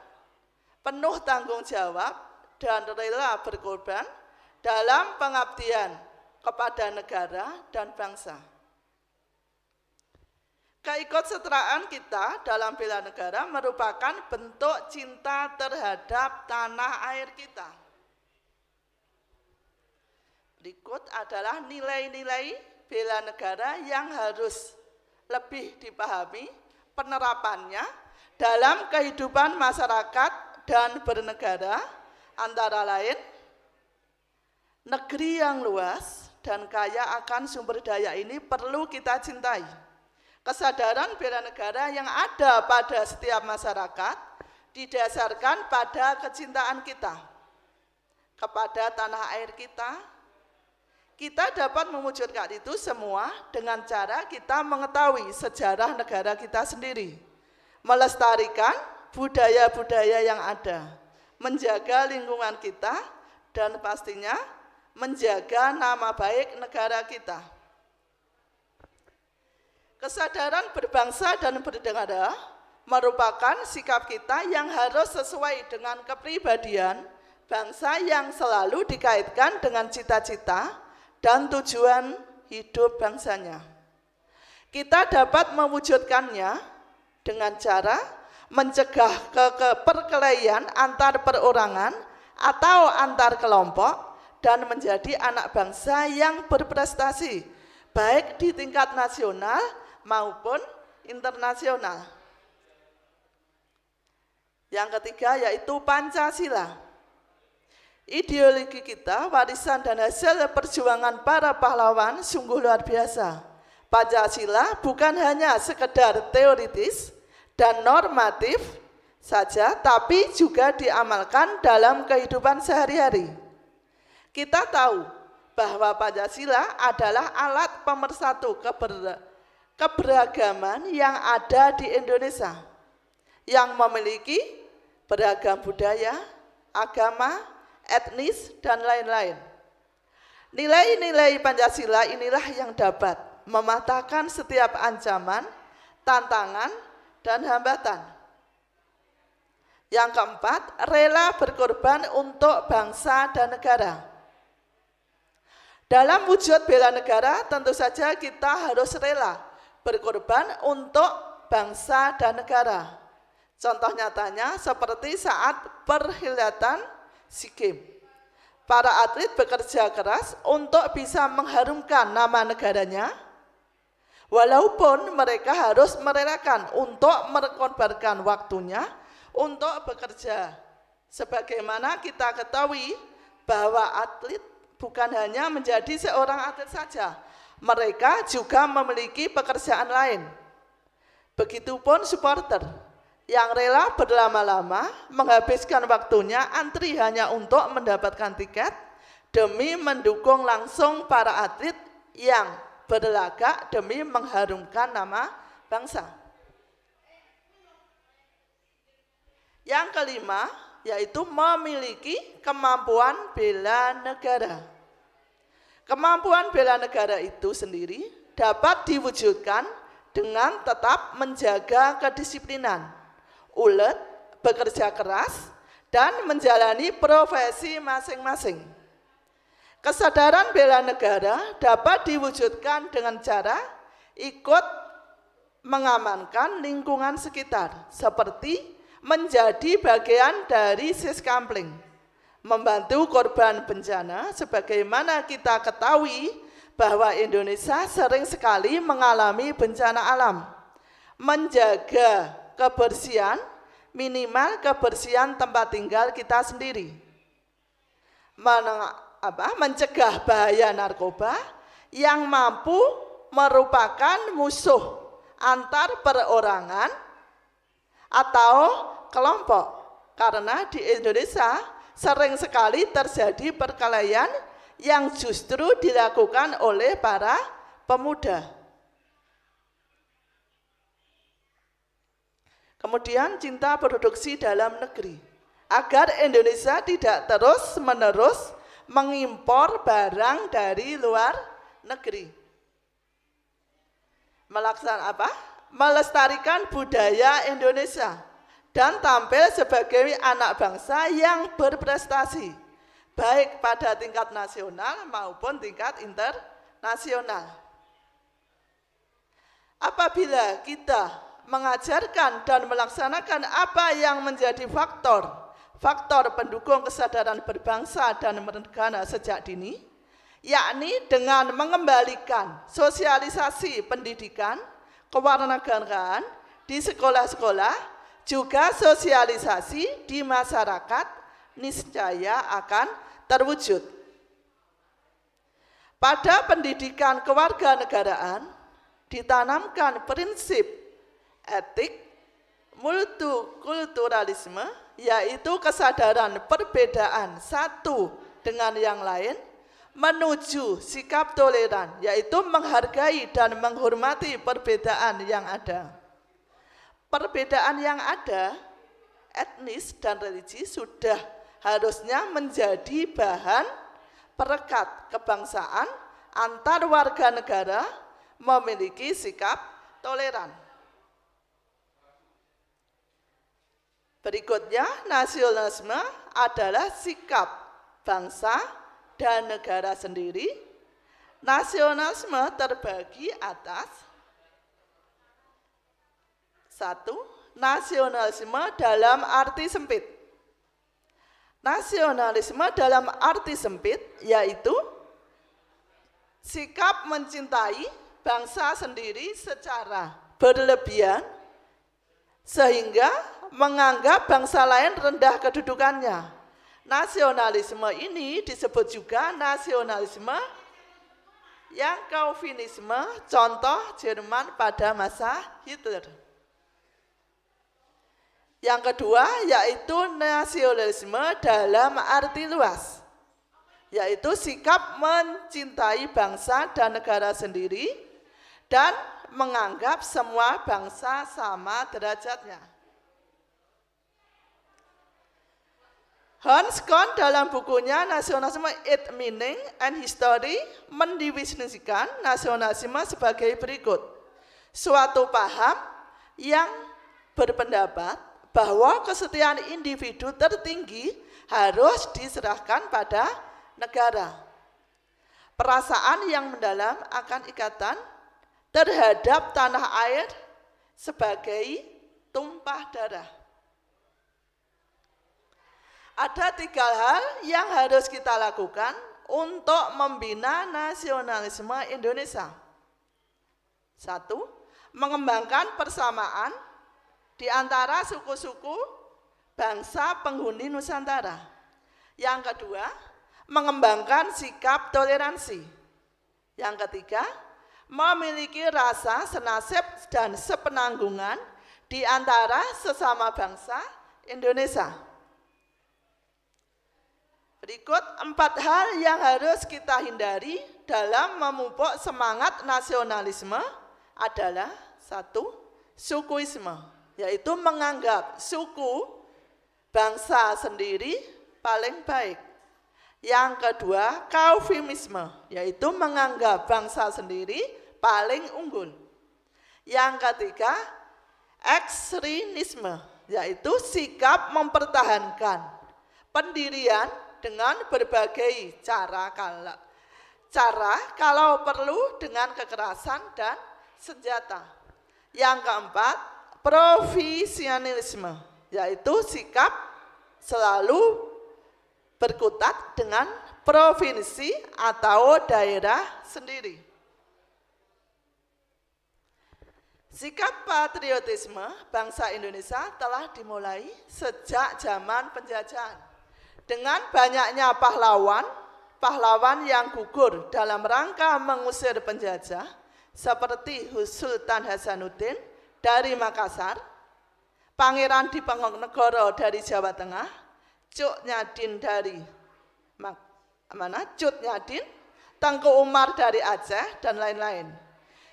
penuh tanggung jawab, dan rela berkorban dalam pengabdian kepada negara dan bangsa. Keikutsertaan kita dalam bela negara merupakan bentuk cinta terhadap tanah air kita. Berikut adalah nilai-nilai bela negara yang harus lebih dipahami penerapannya dalam kehidupan masyarakat dan bernegara, antara lain negeri yang luas dan kaya akan sumber daya ini perlu kita cintai. Kesadaran bela negara yang ada pada setiap masyarakat didasarkan pada kecintaan kita kepada tanah air kita. Kita dapat mewujudkan itu semua dengan cara kita mengetahui sejarah negara kita sendiri, melestarikan budaya-budaya yang ada, menjaga lingkungan kita, dan pastinya menjaga nama baik negara kita. Kesadaran berbangsa dan bernegara merupakan sikap kita yang harus sesuai dengan kepribadian bangsa yang selalu dikaitkan dengan cita-cita dan tujuan hidup bangsanya. Kita dapat mewujudkannya dengan cara mencegah perkelahian antar perorangan atau antar kelompok dan menjadi anak bangsa yang berprestasi baik di tingkat nasional maupun internasional. Yang ketiga yaitu Pancasila. Ideologi kita, warisan dan hasil perjuangan para pahlawan sungguh luar biasa. Pancasila bukan hanya sekedar teoritis dan normatif saja, tapi juga diamalkan dalam kehidupan sehari-hari. Kita tahu bahwa Pancasila adalah alat pemersatu keberagaman yang ada di Indonesia, yang memiliki beragam budaya, agama, etnis, dan lain-lain. Nilai-nilai Pancasila inilah yang dapat mematahkan setiap ancaman, tantangan, dan hambatan. Yang keempat, rela berkorban untuk bangsa dan negara. Dalam wujud bela negara, tentu saja kita harus rela berkorban untuk bangsa dan negara. Contoh nyatanya seperti saat perhelatan SEA Games. Para atlet bekerja keras untuk bisa mengharumkan nama negaranya, walaupun mereka harus merelakan untuk mengorbankan waktunya untuk bekerja. Sebagaimana kita ketahui bahwa atlet bukan hanya menjadi seorang atlet saja, mereka juga memiliki pekerjaan lain. Begitupun supporter yang rela berlama-lama menghabiskan waktunya antri hanya untuk mendapatkan tiket demi mendukung langsung para atlet yang berlaga demi mengharumkan nama bangsa. Yang kelima, yaitu memiliki kemampuan bela negara. Kemampuan bela negara itu sendiri dapat diwujudkan dengan tetap menjaga kedisiplinan, ulet, bekerja keras, dan menjalani profesi masing-masing. Kesadaran bela negara dapat diwujudkan dengan cara ikut mengamankan lingkungan sekitar, seperti menjadi bagian dari Siskampling, membantu korban bencana. Sebagaimana kita ketahui bahwa Indonesia sering sekali mengalami bencana alam, menjaga kebersihan, minimal kebersihan tempat tinggal kita sendiri, mencegah bahaya narkoba yang mampu merupakan musuh antar perorangan atau kelompok, karena di Indonesia sering sekali terjadi perkelahian yang justru dilakukan oleh para pemuda. Kemudian cinta produksi dalam negeri, agar Indonesia tidak terus-menerus mengimpor barang dari luar negeri. Melestarikan budaya Indonesia dan tampil sebagai anak bangsa yang berprestasi, baik pada tingkat nasional maupun tingkat internasional. Apabila kita mengajarkan dan melaksanakan apa yang menjadi faktor pendukung kesadaran berbangsa dan bernegara sejak dini, yakni dengan mengembalikan sosialisasi pendidikan kewarganegaraan di sekolah-sekolah, juga sosialisasi di masyarakat, niscaya akan terwujud. Pada pendidikan kewarganegaraan ditanamkan prinsip etik multikulturalisme, yaitu kesadaran perbedaan satu dengan yang lain, menuju sikap toleran, yaitu menghargai dan menghormati perbedaan yang ada. Perbedaan yang ada, etnis dan religi, sudah harusnya menjadi bahan perekat kebangsaan antar warga negara memiliki sikap toleran. Berikutnya, nasionalisme adalah sikap bangsa dan negara sendiri. Nasionalisme terbagi atas: 1. Nasionalisme dalam arti sempit. Nasionalisme dalam arti sempit yaitu sikap mencintai bangsa sendiri secara berlebihan sehingga menganggap bangsa lain rendah kedudukannya. Nasionalisme ini disebut juga nasionalisme yang Calvinisme, contoh Jerman pada masa Hitler. Yang kedua yaitu nasionalisme dalam arti luas, yaitu sikap mencintai bangsa dan negara sendiri dan menganggap semua bangsa sama derajatnya. Hans Kohn dalam bukunya Nasionalisme, Its Meaning and History mendefinisikan nasionalisme sebagai berikut. Suatu paham yang berpendapat bahwa kesetiaan individu tertinggi harus diserahkan pada negara. Perasaan yang mendalam akan ikatan terhadap tanah air sebagai tumpah darah. Ada 3 hal yang harus kita lakukan untuk membina nasionalisme Indonesia. 1. Mengembangkan persamaan di antara suku-suku bangsa penghuni Nusantara. Yang kedua, mengembangkan sikap toleransi. Yang ketiga, memiliki rasa senasib dan sepenanggungan di antara sesama bangsa Indonesia. Berikut 4 hal yang harus kita hindari dalam memupuk semangat nasionalisme adalah 1. Sukuisme, yaitu menganggap suku bangsa sendiri paling baik. Yang kedua, kaufimisme, yaitu menganggap bangsa sendiri paling unggul. Yang ketiga, ekstremisme, yaitu sikap mempertahankan pendirian dengan berbagai cara kalau perlu dengan kekerasan dan senjata. Yang keempat, provinsialisme, yaitu sikap selalu berkutat dengan provinsi atau daerah sendiri. Sikap patriotisme bangsa Indonesia telah dimulai sejak zaman penjajahan. Dengan banyaknya pahlawan yang gugur dalam rangka mengusir penjajah, seperti Sultan Hasanuddin dari Makassar, Pangeran Diponegoro dari Jawa Tengah, Cut Nyadin dari Tengku Umar dari Aceh, dan lain-lain.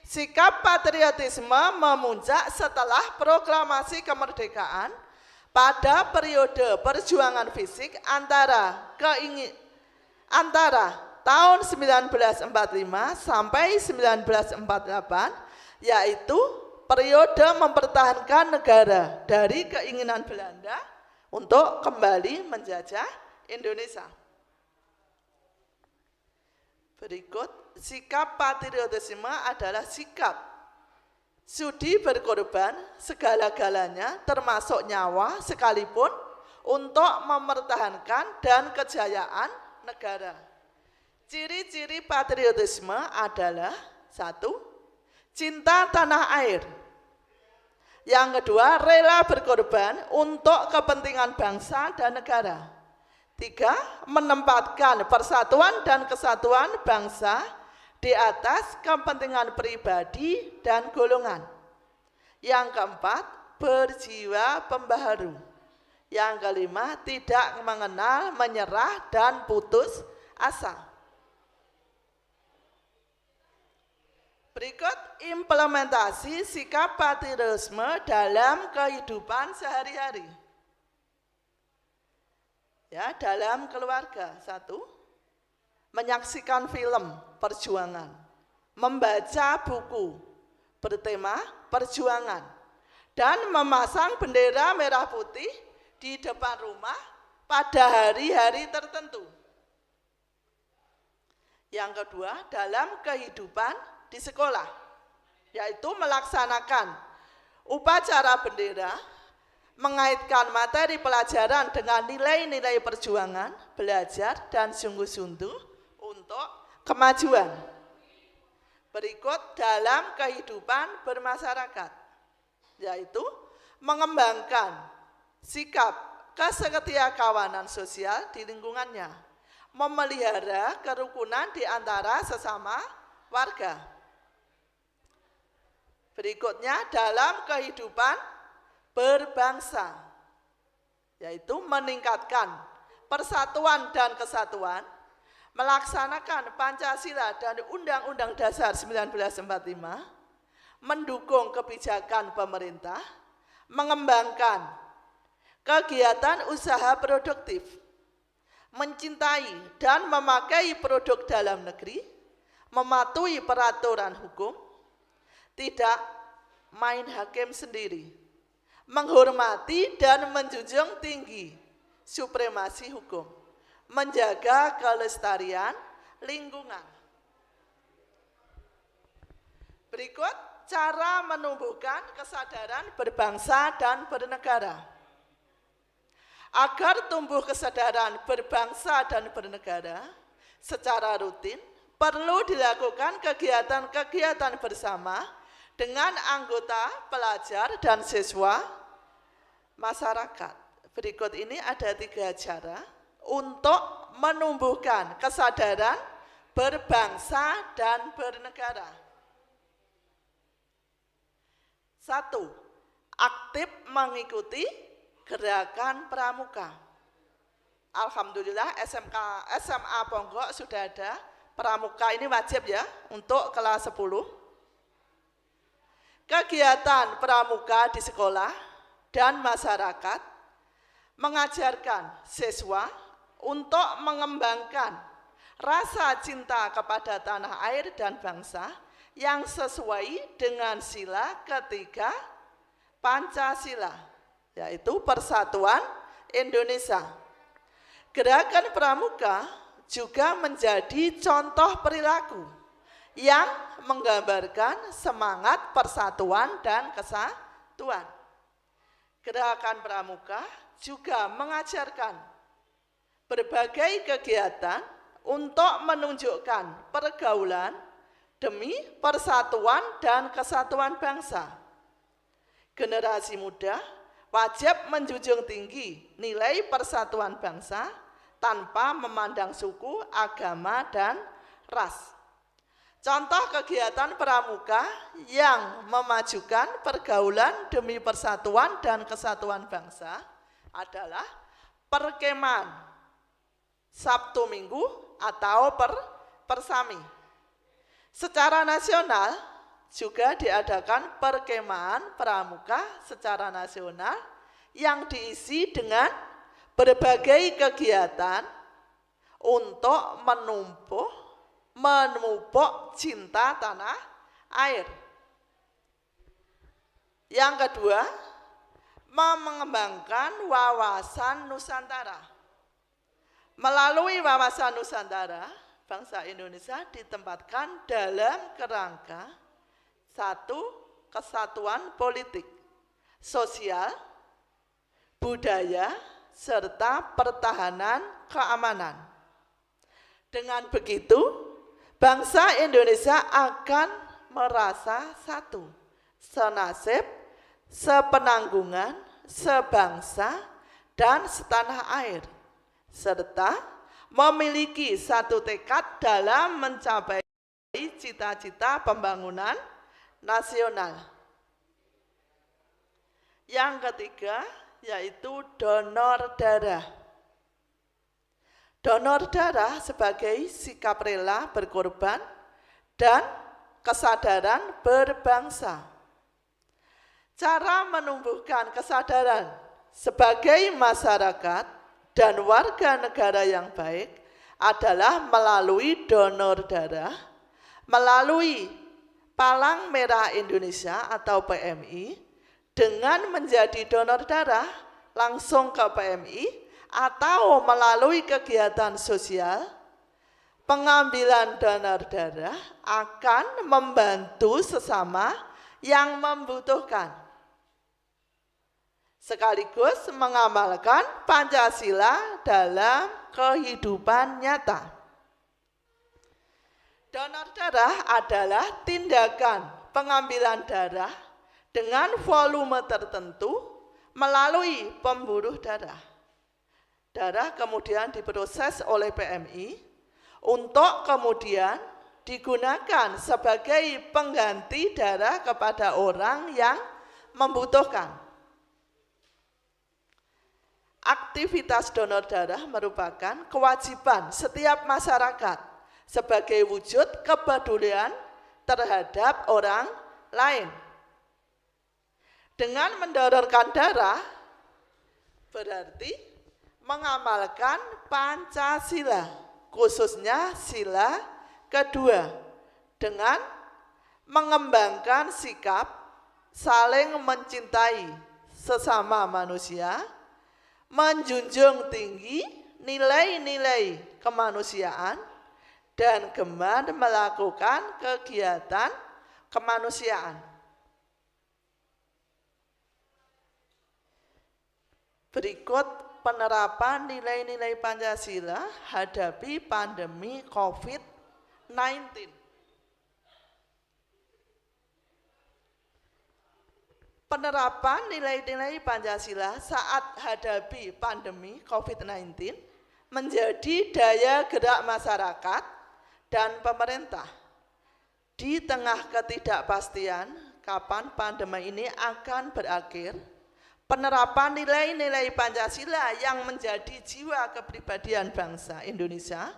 Sikap patriotisme memuncak setelah proklamasi kemerdekaan pada periode perjuangan fisik antara tahun 1945 sampai 1948, yaitu periode mempertahankan negara dari keinginan Belanda untuk kembali menjajah Indonesia. Berikut, sikap patriotisme adalah sikap sudi berkorban segala-galanya termasuk nyawa sekalipun untuk mempertahankan dan kejayaan negara. Ciri-ciri patriotisme adalah 1. Cinta tanah air. Yang kedua, rela berkorban untuk kepentingan bangsa dan negara. 3. Menempatkan persatuan dan kesatuan bangsa di atas kepentingan pribadi dan golongan. Yang keempat, berjiwa pembaharu. Yang kelima, tidak mengenal menyerah dan putus asa. Berikut implementasi sikap patriotisme dalam kehidupan sehari-hari. Ya, dalam keluarga. 1. Menyaksikan film perjuangan, membaca buku bertema perjuangan, dan memasang bendera merah putih di depan rumah pada hari-hari tertentu. Yang kedua, dalam kehidupan di sekolah, yaitu melaksanakan upacara bendera, mengaitkan materi pelajaran dengan nilai-nilai perjuangan, belajar, dan sungguh-sungguh untuk kemajuan. Berikut dalam kehidupan bermasyarakat, yaitu mengembangkan sikap kesetiakawanan sosial di lingkungannya, memelihara kerukunan di antara sesama warga. Berikutnya dalam kehidupan berbangsa, yaitu meningkatkan persatuan dan kesatuan, melaksanakan Pancasila dan Undang-Undang Dasar 1945, mendukung kebijakan pemerintah, mengembangkan kegiatan usaha produktif, mencintai dan memakai produk dalam negeri, mematuhi peraturan hukum, tidak main hakim sendiri, menghormati dan menjunjung tinggi supremasi hukum, menjaga kelestarian lingkungan. Berikut cara menumbuhkan kesadaran berbangsa dan bernegara. Agar tumbuh kesadaran berbangsa dan bernegara secara rutin, perlu dilakukan kegiatan-kegiatan bersama dengan anggota, pelajar, dan siswa masyarakat. Berikut ini ada 3 cara untuk menumbuhkan kesadaran berbangsa dan bernegara. 1. Aktif mengikuti gerakan pramuka. Alhamdulillah SMA Ponggok sudah ada pramuka, ini wajib ya untuk kelas 10. Kegiatan pramuka di sekolah dan masyarakat mengajarkan siswa untuk mengembangkan rasa cinta kepada tanah air dan bangsa yang sesuai dengan sila ketiga Pancasila, yaitu Persatuan Indonesia. Gerakan pramuka juga menjadi contoh perilaku yang menggambarkan semangat persatuan dan kesatuan. Gerakan pramuka juga mengajarkan berbagai kegiatan untuk menunjukkan pergaulan demi persatuan dan kesatuan bangsa. Generasi muda wajib menjunjung tinggi nilai persatuan bangsa tanpa memandang suku, agama, dan ras. Contoh kegiatan pramuka yang memajukan pergaulan demi persatuan dan kesatuan bangsa adalah perkemahan Sabtu Minggu atau persami. Secara nasional juga diadakan perkemahan pramuka secara nasional yang diisi dengan berbagai kegiatan untuk memupuk cinta tanah air. Yang kedua, mengembangkan wawasan Nusantara. Melalui wawasan Nusantara, bangsa Indonesia ditempatkan dalam kerangka 1. Kesatuan politik, sosial, budaya, serta pertahanan keamanan. Dengan begitu, bangsa Indonesia akan merasa satu, senasib, sepenanggungan, sebangsa, dan setanah air, serta memiliki satu tekad dalam mencapai cita-cita pembangunan nasional. Yang ketiga yaitu donor darah. Donor darah sebagai sikap rela berkorban dan kesadaran berbangsa. Cara menumbuhkan kesadaran sebagai masyarakat dan warga negara yang baik adalah melalui donor darah, melalui Palang Merah Indonesia atau PMI, dengan menjadi donor darah langsung ke PMI atau melalui kegiatan sosial. Pengambilan donor darah akan membantu sesama yang membutuhkan, sekaligus mengamalkan Pancasila dalam kehidupan nyata. Donor darah adalah tindakan pengambilan darah dengan volume tertentu melalui pembuluh darah. Darah kemudian diproses oleh PMI untuk kemudian digunakan sebagai pengganti darah kepada orang yang membutuhkan. Aktivitas donor darah merupakan kewajiban setiap masyarakat sebagai wujud kepedulian terhadap orang lain. Dengan mendonorkan darah berarti mengamalkan Pancasila, khususnya sila kedua, dengan mengembangkan sikap saling mencintai sesama manusia, menjunjung tinggi nilai-nilai kemanusiaan, dan gemar melakukan kegiatan kemanusiaan. Berikut penerapan nilai-nilai Pancasila hadapi pandemi COVID-19. Penerapan nilai-nilai Pancasila saat hadapi pandemi COVID-19 menjadi daya gerak masyarakat dan pemerintah. Di tengah ketidakpastian kapan pandemi ini akan berakhir, penerapan nilai-nilai Pancasila yang menjadi jiwa kepribadian bangsa Indonesia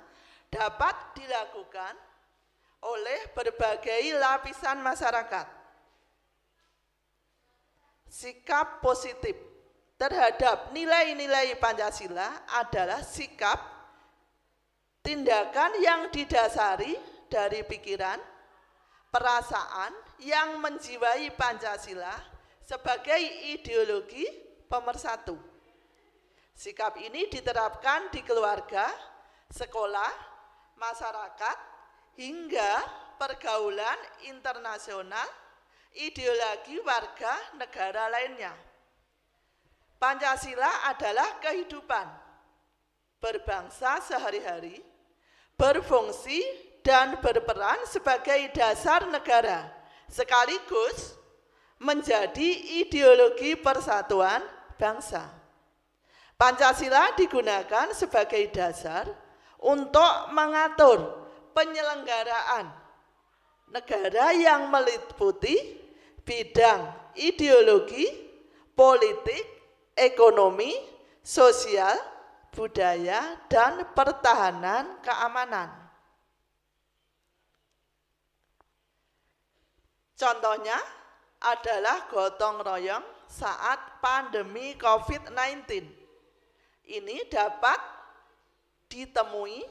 dapat dilakukan oleh berbagai lapisan masyarakat. Sikap positif terhadap nilai-nilai Pancasila adalah sikap tindakan yang didasari dari pikiran, perasaan yang menjiwai Pancasila sebagai ideologi pemersatu. Sikap ini diterapkan di keluarga, sekolah, masyarakat, hingga pergaulan internasional, ideologi warga negara lainnya. Pancasila adalah kehidupan berbangsa sehari-hari, berfungsi dan berperan sebagai dasar negara, sekaligus menjadi ideologi persatuan bangsa. Pancasila digunakan sebagai dasar untuk mengatur penyelenggaraan negara yang meliputi bidang ideologi, politik, ekonomi, sosial, budaya, dan pertahanan keamanan. Contohnya adalah gotong royong saat pandemi COVID-19. Ini dapat ditemui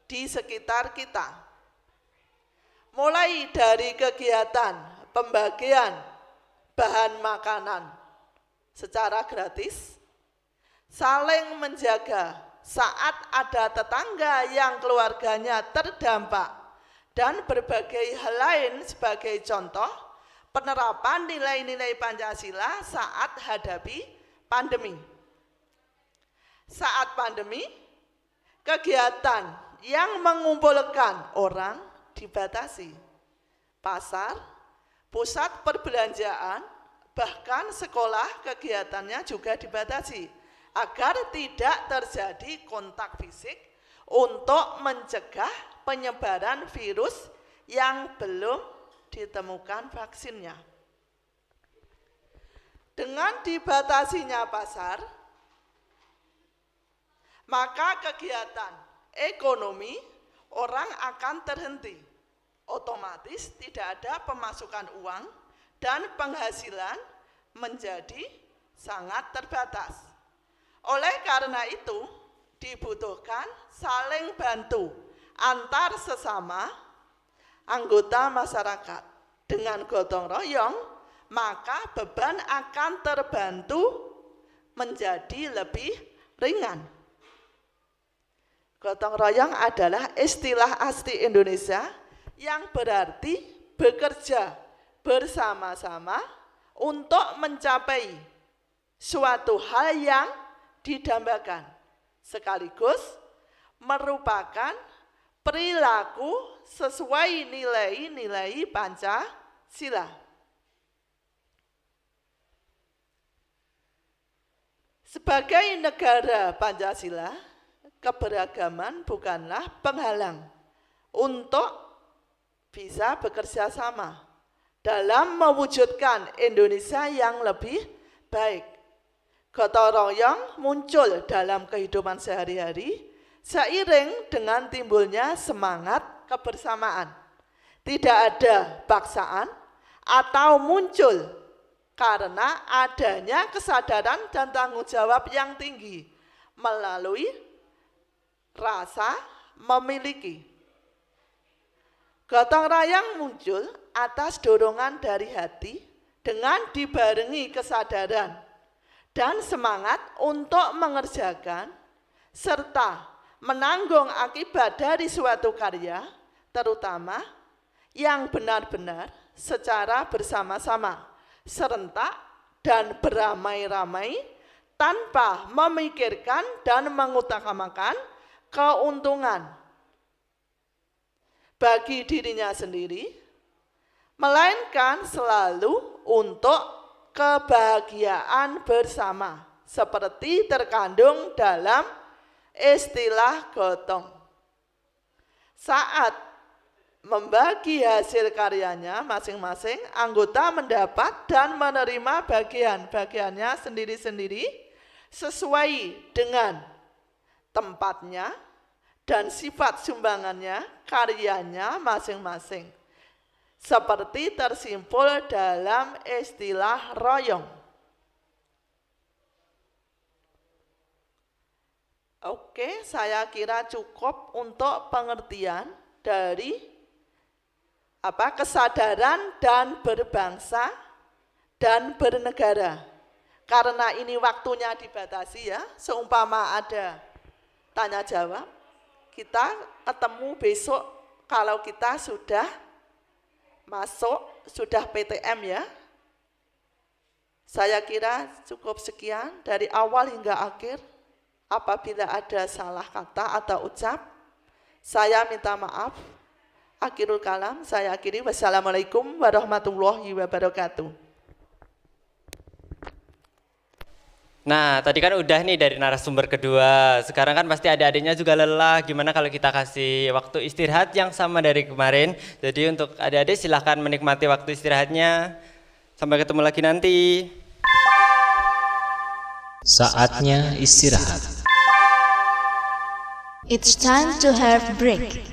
di sekitar kita. Mulai dari kegiatan pembagian bahan makanan secara gratis, saling menjaga saat ada tetangga yang keluarganya terdampak, dan berbagai hal lain sebagai contoh penerapan nilai-nilai Pancasila saat hadapi pandemi. Saat pandemi, kegiatan yang mengumpulkan orang dibatasi. Pasar, pusat perbelanjaan, bahkan sekolah kegiatannya juga dibatasi agar tidak terjadi kontak fisik untuk mencegah penyebaran virus yang belum ditemukan vaksinnya. Dengan dibatasinya pasar, maka kegiatan ekonomi orang akan terhenti. Otomatis tidak ada pemasukan uang dan penghasilan menjadi sangat terbatas. Oleh karena itu, dibutuhkan saling bantu antar sesama anggota masyarakat. Dengan gotong royong, maka beban akan terbantu menjadi lebih ringan. Gotong royong adalah istilah asli Indonesia yang berarti bekerja bersama-sama untuk mencapai suatu hal yang didambakan, sekaligus merupakan perilaku sesuai nilai-nilai Pancasila. Sebagai negara Pancasila, keberagaman bukanlah penghalang untuk bisa bekerja sama dalam mewujudkan Indonesia yang lebih baik. Gotong royong muncul dalam kehidupan sehari-hari seiring dengan timbulnya semangat kebersamaan. Tidak ada paksaan atau muncul karena adanya kesadaran dan tanggung jawab yang tinggi melalui rasa memiliki. Gotong royong muncul atas dorongan dari hati dengan dibarengi kesadaran dan semangat untuk mengerjakan serta menanggung akibat dari suatu karya, terutama yang benar-benar secara bersama-sama, serentak dan beramai-ramai tanpa memikirkan dan mengutamakan keuntungan bagi dirinya sendiri, melainkan selalu untuk kebahagiaan bersama, seperti terkandung dalam istilah gotong. Saat membagi hasil karyanya masing-masing, anggota mendapat dan menerima bagian-bagiannya sendiri-sendiri sesuai dengan tempatnya dan sifat sumbangannya, karyanya masing-masing, seperti tersimpul dalam istilah royong. Oke, saya kira cukup untuk pengertian dari kesadaran dan berbangsa dan bernegara. Karena ini waktunya dibatasi ya, seumpama ada tanya jawab, kita ketemu besok kalau kita sudah masuk, sudah PTM ya. Saya kira cukup sekian dari awal hingga akhir. Apabila ada salah kata atau ucap, saya minta maaf. Akhirul kalam, saya akhiri. Wassalamualaikum warahmatullahi wabarakatuh. Nah, tadi kan udah nih dari narasumber kedua. Sekarang kan pasti adik-adiknya juga lelah. Gimana kalau kita kasih waktu istirahat yang sama dari kemarin? Jadi untuk adik-adik silahkan menikmati waktu istirahatnya. Sampai ketemu lagi nanti. Saatnya istirahat. It's time to have break.